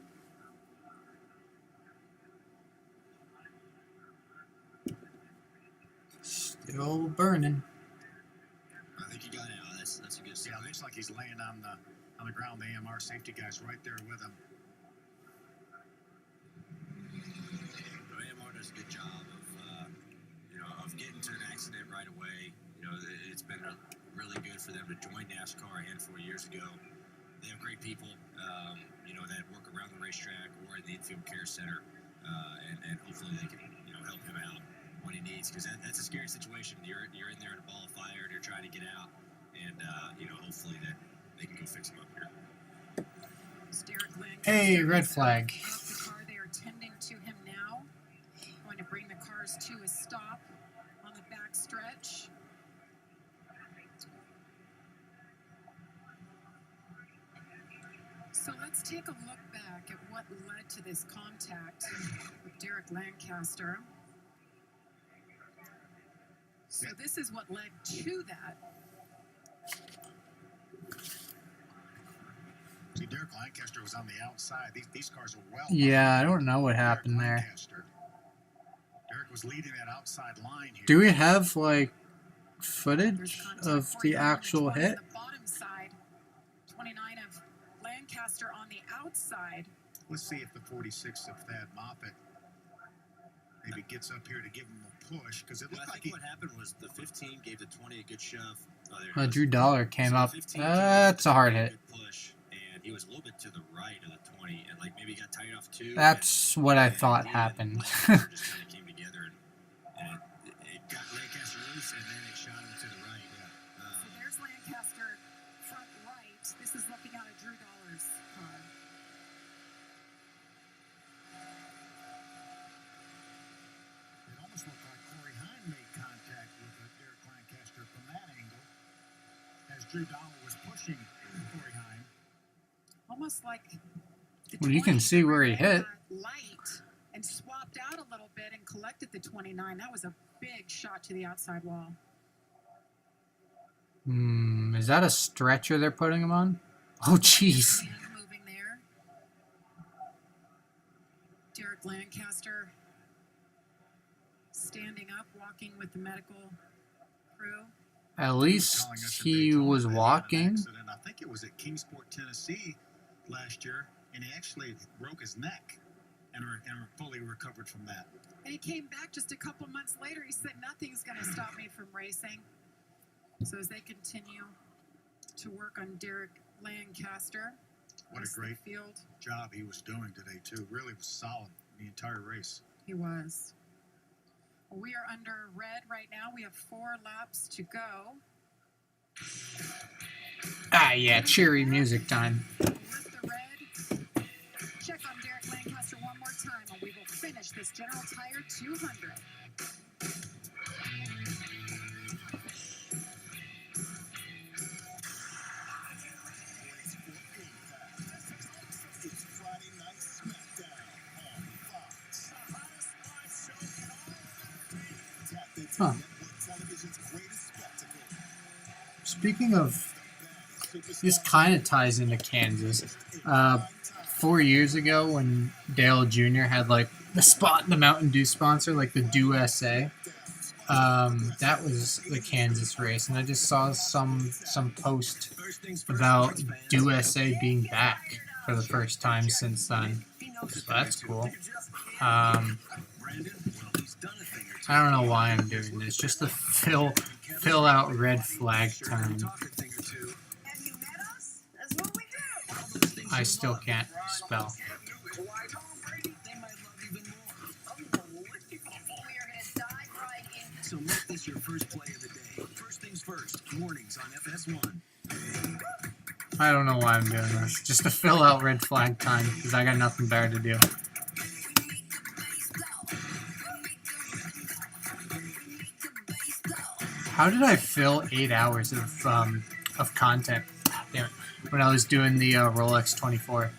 Still burning. I think he got out. That's a good Yeah, sign. looks like he's laying on the ground. The AMR safety guy's right there with him. AMR does a good job of getting to an accident right away. It's been really good for them to join NASCAR a handful of years ago. They have great people, that work around the racetrack or in the infield care center, and hopefully they can, help him out when he needs, because that's a scary situation. You're in there in a ball of fire and you're trying to get out, and hopefully that they can go fix him up here. It's Derek Lancaster. Hey, red flag. Off the car, they are tending to him now. So let's take a look back at what led to this contact with Derek Lancaster. So this is what led to that. See, Derek Lancaster was on the outside. These cars are well. Yeah, I don't know what happened there. Derek was leading that outside line here. Do we have like footage of the actual hit? The bottom side, 29 of Lancaster on the outside. Let's see if the 46 of Thad Moffitt maybe gets up here to give him a push, because it looked like what happened was the 15 gave the 20 a good shove. Oh, there it Oh, is. Drew Dollar came So up. 15 That's a hard gave hit. good push, and he was a little bit to the right of the 20, and like maybe he got tied off too. That's what I thought happened. Just kind of came together, and it got Lancaster loose, and then it shot him to the right. So there's Lancaster front right. This is looking out at Drew Dollar's car. It almost looked like Corey Hine made contact with Derek Lancaster from that angle as Drew Dollar was pushing Corey Hine. Almost like the Well, you can 20 see where he hit. light and swapped out a little bit and collected the 29. That was a big shot to the outside wall. Is that a stretcher they're putting him on? Oh, jeez. Moving there. Derek Lancaster standing up, walking with the medical crew. At least he was walking. I think it was at Kingsport, Tennessee last year, and he actually broke his neck and fully recovered from that. And he came back just a couple months later. He said, nothing's going to stop me from racing. So as they continue to work on Derek Lancaster. What a great field job he was doing today, too. Really was solid the entire race. He was. Well, we are under red right now. We have 4 laps to go. Ah, yeah, cheery music time. With the red, check on Derek Lancaster one more time, and we will finish this General Tire 200. Huh. Speaking of, this kind of ties into Kansas. 4 years ago, when Dale Jr. had like the spot in the Mountain Dew sponsor, like the Dew SA, that was the Kansas race, and I just saw some post about Dew SA being back for the first time since then. So that's cool. I don't know why I'm doing this, just to fill out red flag time. I still can't spell. So make this your first play of the day. First things first, mornings on FS1. I don't know why I'm doing this, just to fill out red flag time, because I got nothing better to do. How did I fill 8 hours of content? Damn it. When I was doing the Rolex 24?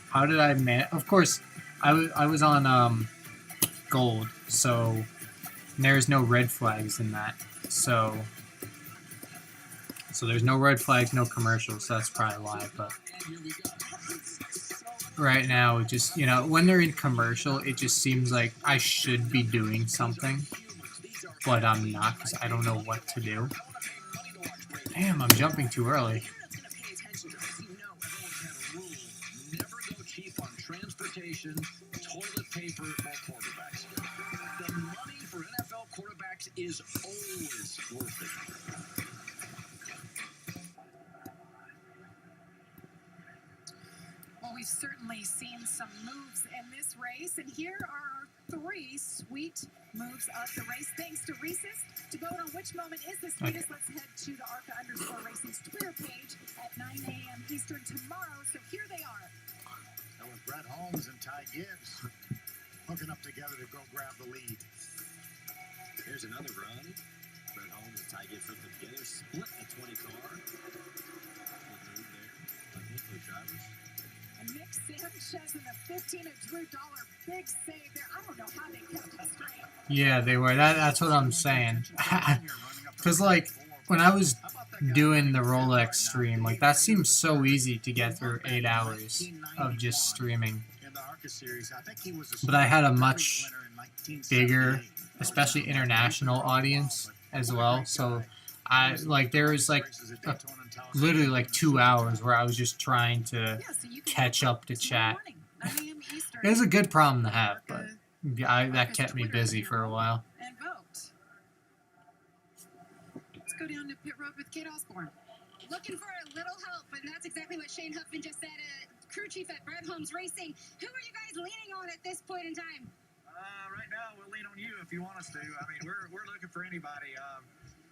How did I manage? Of course, I was on gold, so there's no red flags in that. So there's no red flags, no commercials. So that's probably why. But right now, it just, when they're in commercial, it just seems like I should be doing something, but I'm not because I don't know what to do. Damn, I'm jumping too early. Transportation, toilet paper, or quarterbacks. The money for NFL quarterbacks is always worth it. Well, we've certainly seen some moves in this race, and here are 3 sweet moves of the race. Thanks to Reese's. To vote on which moment is the sweetest, let's head to the ARCA_Racing's Twitter page at 9 a.m. Eastern tomorrow. So here they are. And with Brett Holmes and Ty Gibbs hooking up together to go grab the lead. Here's another run. Brett Holmes and Ty Gibbs hooked up together, split a 20 car. Good move there by both those drivers. Sanchez and the 15 of Drew Dollar. Big save there. I don't know how they kept it straight. Yeah, they were. That's what I'm saying. Because, like, when I was doing the Rolex stream, like, that seems so easy to get through 8 hours of just streaming. But I had a much bigger, especially international audience as well. So, there was, like, literally, like, 2 hours where I was just trying to catch up to chat. It was a good problem to have, but that kept me busy for a while. And vote. Let's go down to pit road with Kate Osborne. Looking for a little help, and that's exactly what Shane Huffman just said. Crew chief at Brett Holmes Racing. Who are you guys leaning on at this point in time? Right now, we'll lean on you if you want us to. I mean, we're looking for anybody.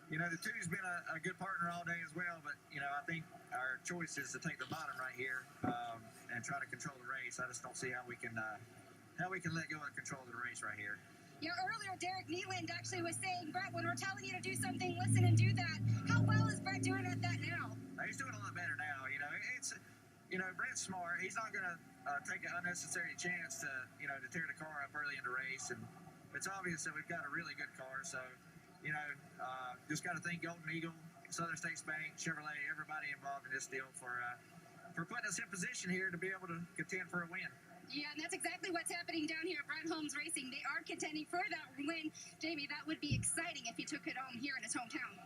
You know, the two's been a good partner all day as well, but, you know, I think our choice is to take the bottom right here and try to control the race. I just don't see how we can let go of control of the race right here. Yeah, earlier Derek Nealand actually was saying, Brett, when we're telling you to do something, listen and do that. How well is Brett doing at that now? He's doing a lot better now. You know, Brett's smart. He's not going to take an unnecessary chance to tear the car up early in the race. And it's obvious that we've got a really good car. So, you know, just got to thank Golden Eagle, Southern States Bank, Chevrolet, everybody involved in this deal for putting us in position here to be able to contend for a win. Yeah, and that's exactly what's happening down here at Brett Holmes Racing. They are contending for that win. Jamie, that would be exciting if he took it home here in his hometown.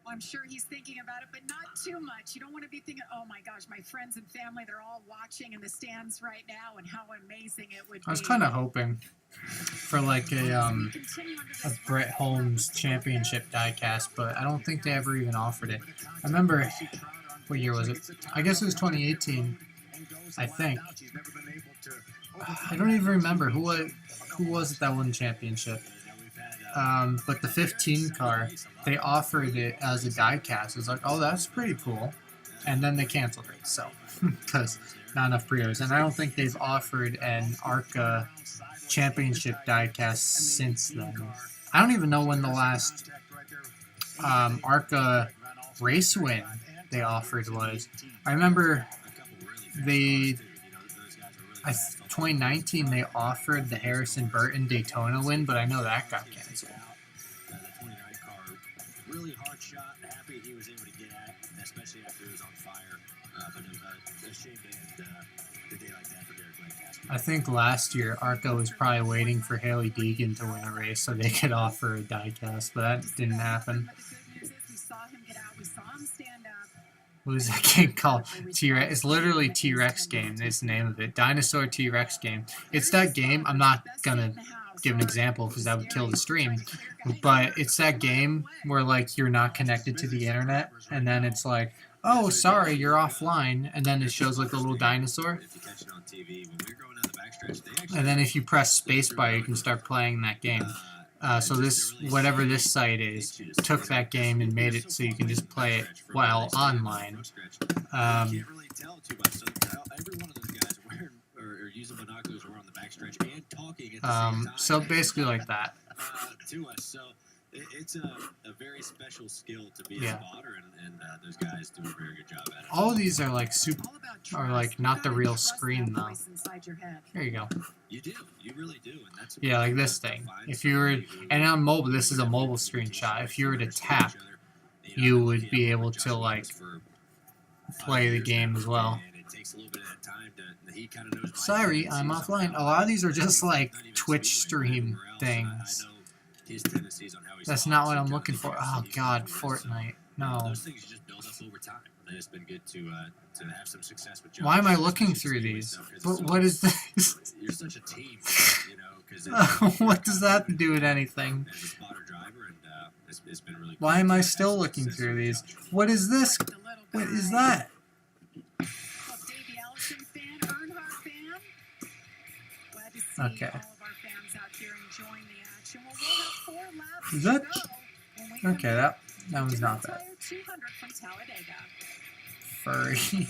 Well, I'm sure he's thinking about it, but not too much. You don't want to be thinking, oh my gosh, my friends and family, they're all watching in the stands right now, and how amazing it would be. I was kind of hoping for like a Brett Holmes championship diecast, but I don't think they ever even offered it. I remember, what year was it? I guess it was 2018. I think. I don't even remember who was it that won the championship. But the 15 car, they offered it as a diecast. It was like, oh, that's pretty cool. And then they canceled it, so, because not enough pre-orders. And I don't think they've offered an ARCA championship diecast since then. I don't even know when the last ARCA race win they offered was. I remember 2019 they offered the Harrison Burton Daytona win, but I know that got canceled. The 29 car, really hard shot. Happy he was able to get at, especially after it was on fire. But a shame to end the day like that for Derek Lancaster. I think last year ARCA was probably waiting for Haley Deegan to win a race so they could offer a diecast, but that didn't happen. We saw him get out. We saw him stand up. What is that game called? T-Rex. It's literally T-Rex game. Is the name of it. Dinosaur T-Rex game. It's that game. I'm not gonna give an example because that would kill the stream. But it's that game where like you're not connected to the internet, and then it's like, oh, sorry, you're offline, and then it shows like a little dinosaur. And then if you press spacebar, you can start playing that game. So this, whatever this site is, took that game and made it so you can just play it while online. Can't really tell too much. So every one of those guys are wearing or using binoculars or on the backstretch and talking at the same time. So basically like that. To us. So it's a very special skill to be a spotter, and those guys do a very good job at it. All of these are like super, are like not the real screen though. Here you go. You do, you really do, and that's like this thing. If you were, and on mobile, this is a mobile screenshot. If you were to tap, you would be able to like play the game as well. Sorry, I'm offline. A lot of these are just like Twitch stream things. That's not what I'm looking for. Oh God, Fortnite. No. Those things just build up over time. And it's been good to have some success with. Why am I looking through these? What is this? You're such a team, you know. What does that have to do with anything? As a spotter driver, and it's been really. Why am I still looking through these? What is this? What is that? Okay. Is that? Okay, that was not bad. Furry.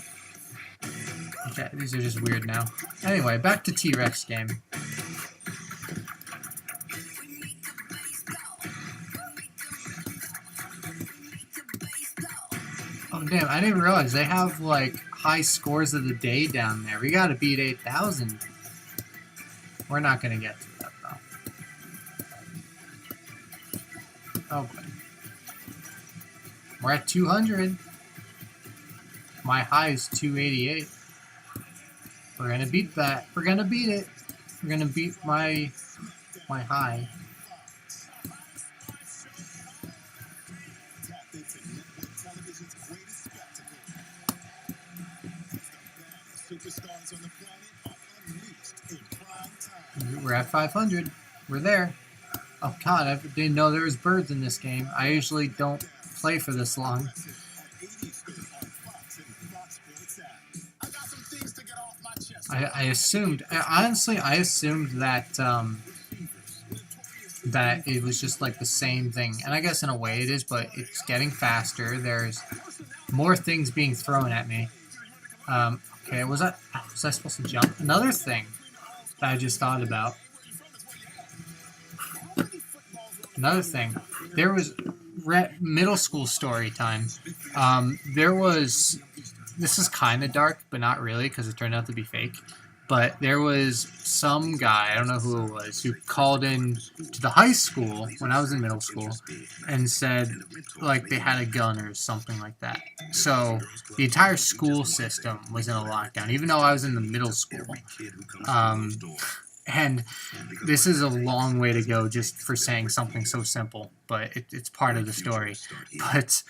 Okay, these are just weird now. Anyway, back to T-Rex game. Oh damn, I didn't realize they have like high scores of the day down there. We got to beat 8,000. We're not going to get to that, though. Oh, boy. We're at 200. My high is 288. We're going to beat that. We're going to beat it. We're going to beat my high. We're at 500. We're there. Oh god, I didn't know there was birds in this game. I usually don't play for this long. I assumed, honestly, I assumed that that it was just like the same thing. And I guess in a way it is, but it's getting faster. There's more things being thrown at me. Okay, was I supposed to jump? Another thing that I just thought about. Another thing. There was middle school story time. There was... This is kind of dark, but not really, because it turned out to be fake. But there was some guy, I don't know who it was, who called in to the high school when I was in middle school and said, like, they had a gun or something like that. So the entire school system was in a lockdown, even though I was in the middle school. And this is a long way to go just for saying something so simple, but it's part of the story. But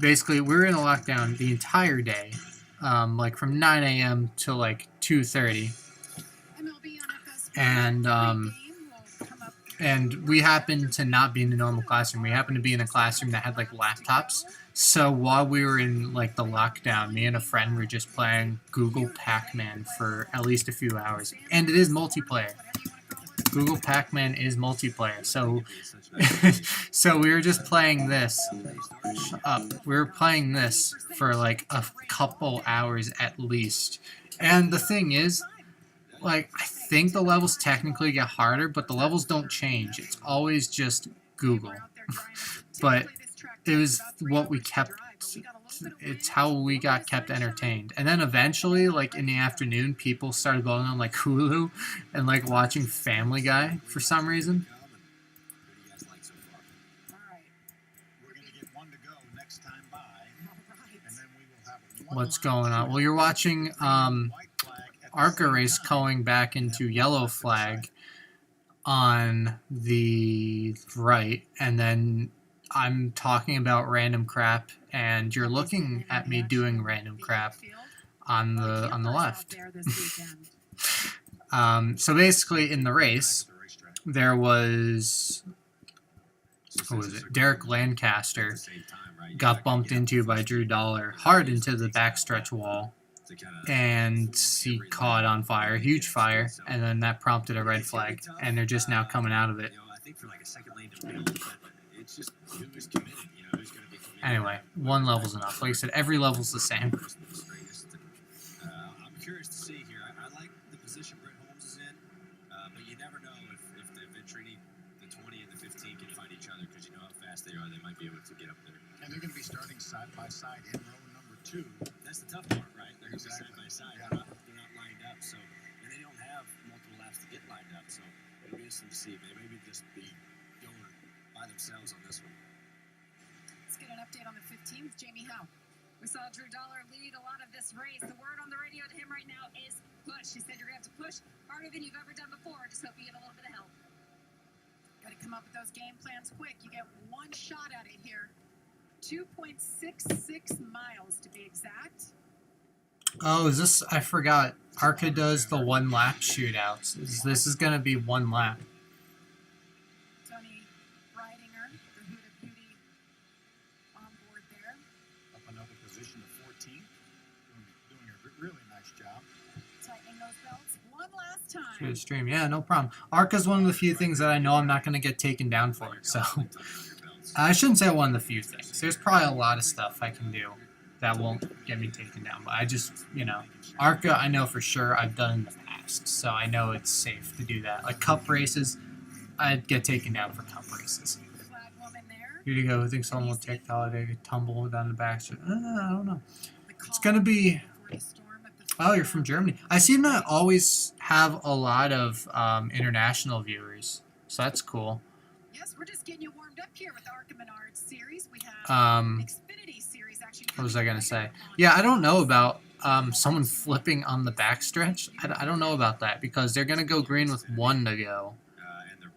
basically, we were in a lockdown the entire day, like from 9 a.m. to like 2:30, and we happened to not be in the normal classroom. We happened to be in a classroom that had like laptops. So while we were in like the lockdown, me and a friend were just playing Google Pac-Man for at least a few hours, and it is multiplayer. Google Pac-Man is multiplayer, so so we were just playing this. Shut up. We were playing this for like a couple hours at least, and the thing is, like, I think the levels technically get harder, but the levels don't change. It's always just Google. But it was what we kept, it's how we got kept entertained. And then eventually, like in the afternoon, people started going on like Hulu and like watching Family Guy for some reason. What's going on? Well, you're watching ARCA race going back into yellow flag on the right, and then I'm talking about random crap, and you're looking at me doing random crap on the left. So basically, in the race, there was, who was it? Derek Lancaster got bumped into by Drew Dollar hard into the backstretch wall, and he caught on fire, huge fire, and then that prompted a red flag, and they're just now coming out of it. Anyway, one level's enough. Like I said, every level's the same. I'm curious to see here. I like the position Brett Holmes is in, but you never know if the Ventrini, the 20 and the 15 can find each other, because you know how fast they are. They might be able to get up there. And they're going to be starting side by side in row number 2. That's the tough part, right? They're going to be side by side. Yeah. They're not lined up, so, and they don't have multiple laps to get lined up, so it'll be interesting to see. They maybe just be going by themselves on this one. Let's get an update on the 15 with Jamie Howe. We saw Drew Dollar lead a lot of this race. The word on the radio to him right now is push. He said you're going to have to push harder than you've ever done before. Just hope you get a little bit of help. Got to come up with those game plans quick. You get one shot at it here. 2.66 miles to be exact. Oh, is this? I forgot. ARCA does the 1 lap shootouts. This is going to be 1 lap. Tony Breidinger, the Huda Beauty, on board there. Up another position to 14. Doing a really nice job. Tightening those belts one last time. Good stream. Yeah, no problem. ARCA's one of the few things that I know I'm not going to get taken down for. So I shouldn't say one of the few things. There's probably a lot of stuff I can do that won't get me taken down. But I just, you know, ARCA, I know for sure I've done in the past. So I know it's safe to do that. Like cup races, I'd get taken down for cup races. Flag woman there. Here you go. Who thinks someone will take Talladega, tumble down the back? I don't know. It's gonna be. Oh, you're from Germany. I seem to always have a lot of international viewers, so that's cool. Yes, we're just getting you warmed up here with the Arkham Menards series. We have Xfinity series actually. What was I gonna say? Yeah, I don't know about someone flipping on the backstretch. I don't know about that because they're gonna go green with 1 to go.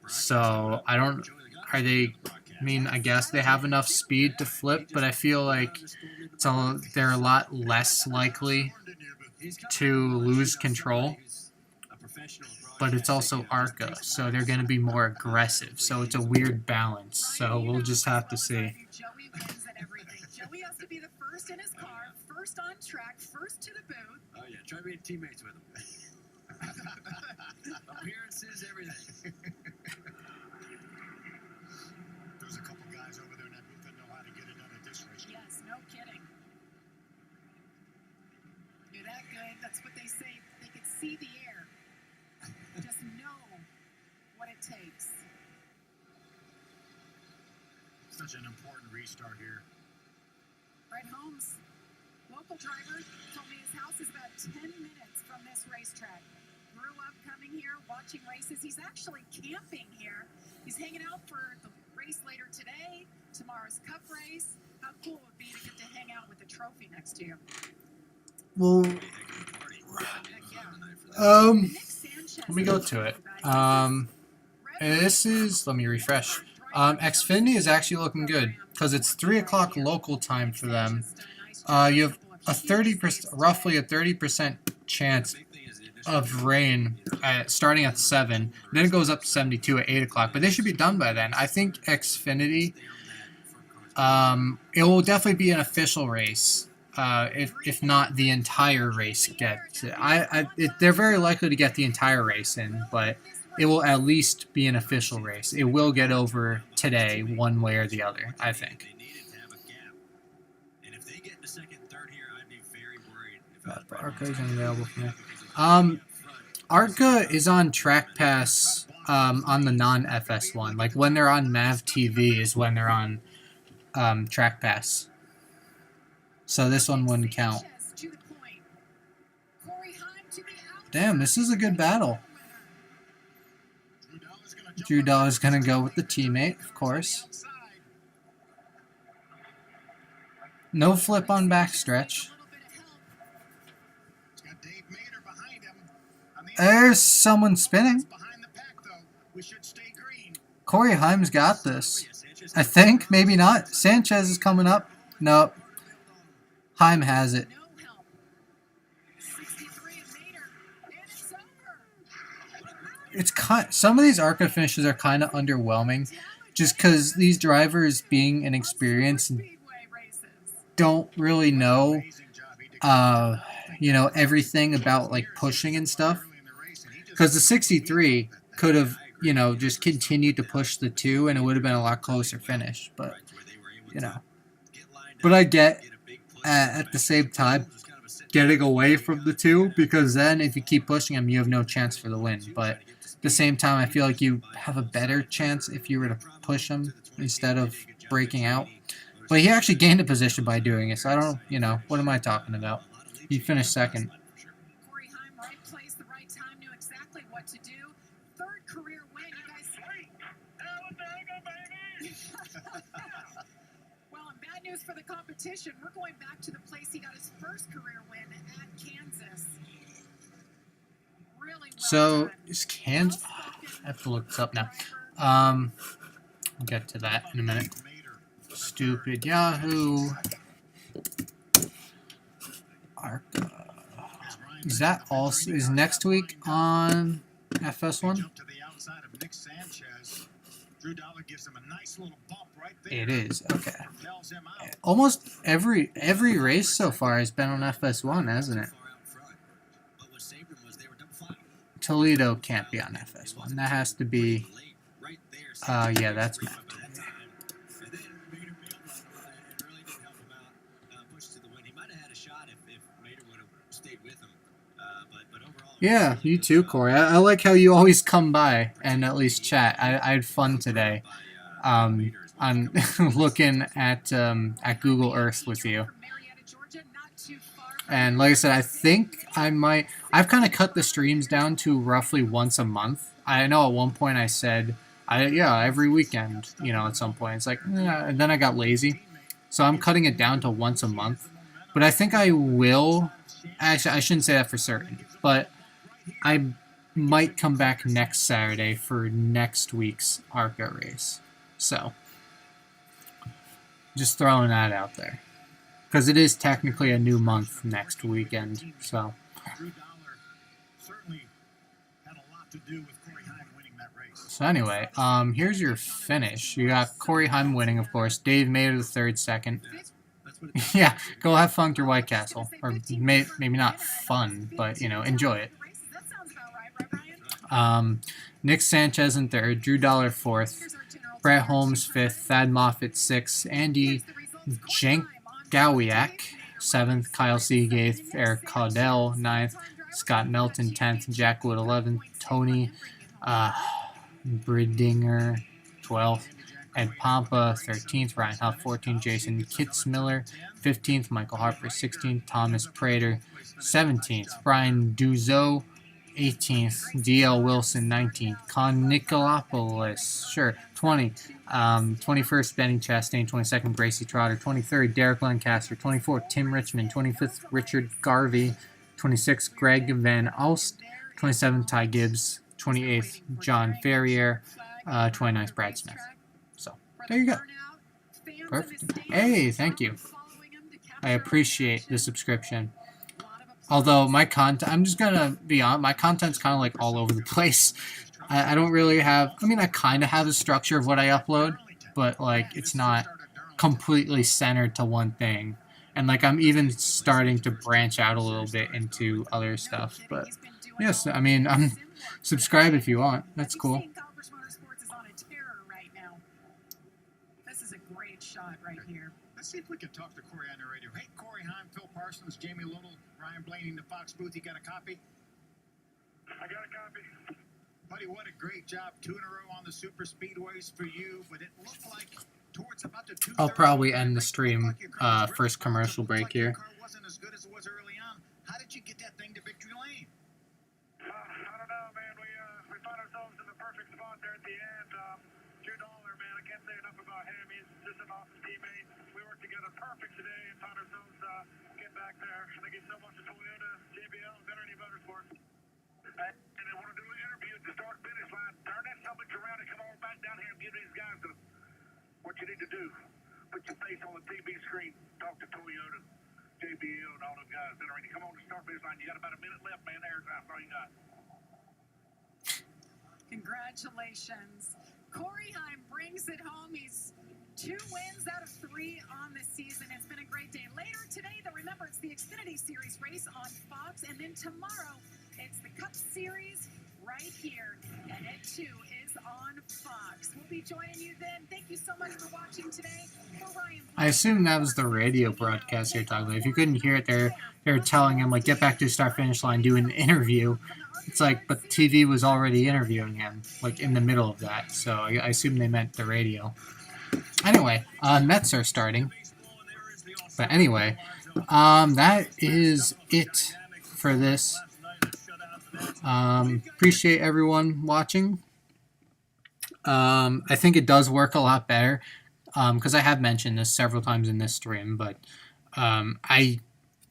So I don't. Are they? I mean, I guess they have enough speed to flip, but I feel like they're a lot less likely to lose control. But it's also ARCA, so they're going to be more aggressive. So it's a weird balance. So we'll just have to see. Joey wins at everything. Joey has to be the first in his car, first on track, first to the booth. Oh yeah, try being teammates with him. Appearances, everything. There's a couple guys over there in that booth that know how to get it done at this race. Yes, no kidding. You're that good. That's what they say. They could see the air. Just know what it takes. Such an important restart here. Brett Holmes, local driver, told me his house is about 10 minutes from this racetrack. Grew up coming here, watching races. He's actually camping here. He's hanging out for the race later today, tomorrow's Cup race. How cool it would be to get to hang out with a trophy next to you. Well, let me go to it. This is, let me refresh. Xfinity is actually looking good because it's 3 o'clock local time for them. You have a 30%, roughly a 30% chance of rain starting at 7. Then it goes up to 72 at 8 o'clock. But they should be done by then. I think Xfinity, it will definitely be an official race. If not the entire race gets, they're very likely to get the entire race in, but it will at least be an official race. It will get over today, one way or the other, I think. ARCA isn't available for me. ARCA is on Track Pass on the non-FS one. Like when they're on Mav TV is when they're on Track Pass. So this one wouldn't count. Damn, this is a good battle. Drew Dahl is going to go with the teammate, of course. No flip on backstretch. There's someone spinning. Corey Haim's got this. I think, maybe not. Sanchez is coming up. Nope. Haim has it. It's some of these ARCA finishes are kind of underwhelming, just because these drivers, being inexperienced, don't really know, everything about like pushing and stuff. Because the 63 could have, just continued to push the 2, and it would have been a lot closer finish. But, but I get at the same time getting away from the 2, because then if you keep pushing them, you have no chance for the win. But at the same time, I feel like you have a better chance if you were to push him instead of breaking out. But he actually gained a position by doing it, so I don't, what am I talking about? He finished second. Corey Haim, right place, the right time, knew exactly what to do. Third career win, you guys. Well, and bad news for the competition. We're going back to the place he got his first career win at Kansas. Really well so done. is Kansas? I have to look this up now. I'll get to that in a minute. Stupid Yahoo. ARCA. Is that also is next week on FS1? It is, okay. Almost every race so far has been on FS1, hasn't it? Toledo can't be on FS1. That has to be yeah, that's Matt. Yeah, you too, Corey. I like how you always come by and at least chat. I had fun today. On looking at Google Earth with you. And like I said, I think I've kind of cut the streams down to roughly once a month. I know at one point I said, every weekend, at some point. It's like, and then I got lazy. So I'm cutting it down to once a month. But I think I will, actually, I shouldn't say that for certain, but I might come back next Saturday for next week's ARCA race. So, just throwing that out there. Because it is technically a new month next weekend, so. So anyway, here's your finish. You got Corey Heim winning, of course. Dave Mader the third, second. Yeah, go have fun with your White Castle. Or maybe not fun, but, enjoy it. Nick Sanchez in third, Drew Dollar fourth, Brett Holmes fifth, Thad Moffitt sixth, Andy Jankowiak seventh, Kyle Sieg eighth, Eric Caudell ninth, Scott Melton 10th, Jack Wood 11th, Tony Bridinger 12th, Ed Pompa 13th, Ryan Huff 14th, Jason Kitzmiller 15th, Michael Harper 16th, Thomas Prater 17th, Brian Duzo 18th, DL Wilson 19th, Con Nicolopoulos 20, 21st Benny Chastain, 22nd Bracy Trotter, 23rd Derek Lancaster, 24th Tim Richmond, 25th Richard Garvey, 26th Greg Van Alst, 27th Ty Gibbs, 28th John Ferrier, 29th Brad Smith. So there you go. Perfect. Hey, thank you. I appreciate the subscription. Although my content, I'm just going to be honest, my content's kind of like all over the place. I don't really have, I kind of have a structure of what I upload, but like it's not completely centered to one thing. And like I'm even starting to branch out a little bit into other stuff. But yes, I'm subscribe if you want. That's cool. This is a great shot right here. Let's see if we can talk to Corey on the radio. Hey, Corey Heim, Phil Parsons, Jamie Little, Ryan Blaney in the Fox booth. You got a copy? I got a copy. Buddy, what a great job. 2 in a row on the super speedways for you, but it looked like towards about the I'll probably end the stream first commercial break here. Your car wasn't as good as it was early on. How did you get that thing to victory lane? I don't know, man. We found ourselves in the perfect spot there at the end. $2, man. I can't say enough about him. He's just an awesome teammate. We worked together perfect today and found ourselves getting back there. Thank you so much to Toyota, JBL, and Veteran Motorsports. And I want to do an interview at the start finish line. Turn that subject around and come on back down here and give these guys what you need to do. Put your face on the TV screen. Talk to Toyota, JBL, and all those guys that are in. Come on to the start finish line. You got about a minute left, man. There's all you got. Congratulations. Corey Heim brings it home. He's 2 wins out of 3 on the season. It's been a great day. Later today, though, remember, it's the Xfinity Series race on Fox. And then tomorrow, it's the Cup Series right here. And it, too, is on Fox. We'll be joining you then. Thank you so much for watching today. For Ryan, I assume that was the radio broadcast you're talking about. If you couldn't hear it, they're telling him, like, get back to the start finish line, do an interview. It's like, but TV was already interviewing him, like, in the middle of that. So I assume they meant the radio. Anyway, Mets are starting. But anyway, that is it for this. Appreciate everyone watching. I think it does work a lot better, because I have mentioned this several times in this stream, but the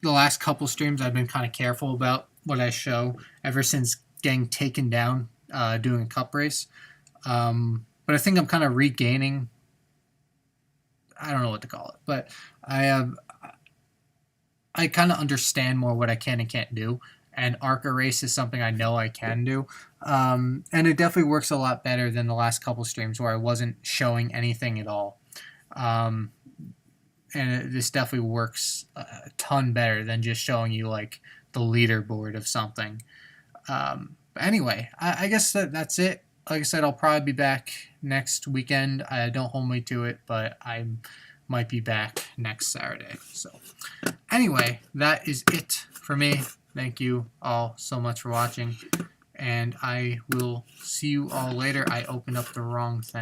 last couple streams I've been kind of careful about what I show ever since getting taken down doing a cup race. But I think I'm kind of regaining, I don't know what to call it, but I kind of understand more what I can and can't do. And ARCA race is something I know I can do. And it definitely works a lot better than the last couple streams where I wasn't showing anything at all. And this definitely works a ton better than just showing you like the leaderboard of something. But anyway, I guess that's it. Like I said, I'll probably be back next weekend. I don't hold me to it, but I might be back next Saturday. So anyway, that is it for me. Thank you all so much for watching, and I will see you all later. I opened up the wrong thing.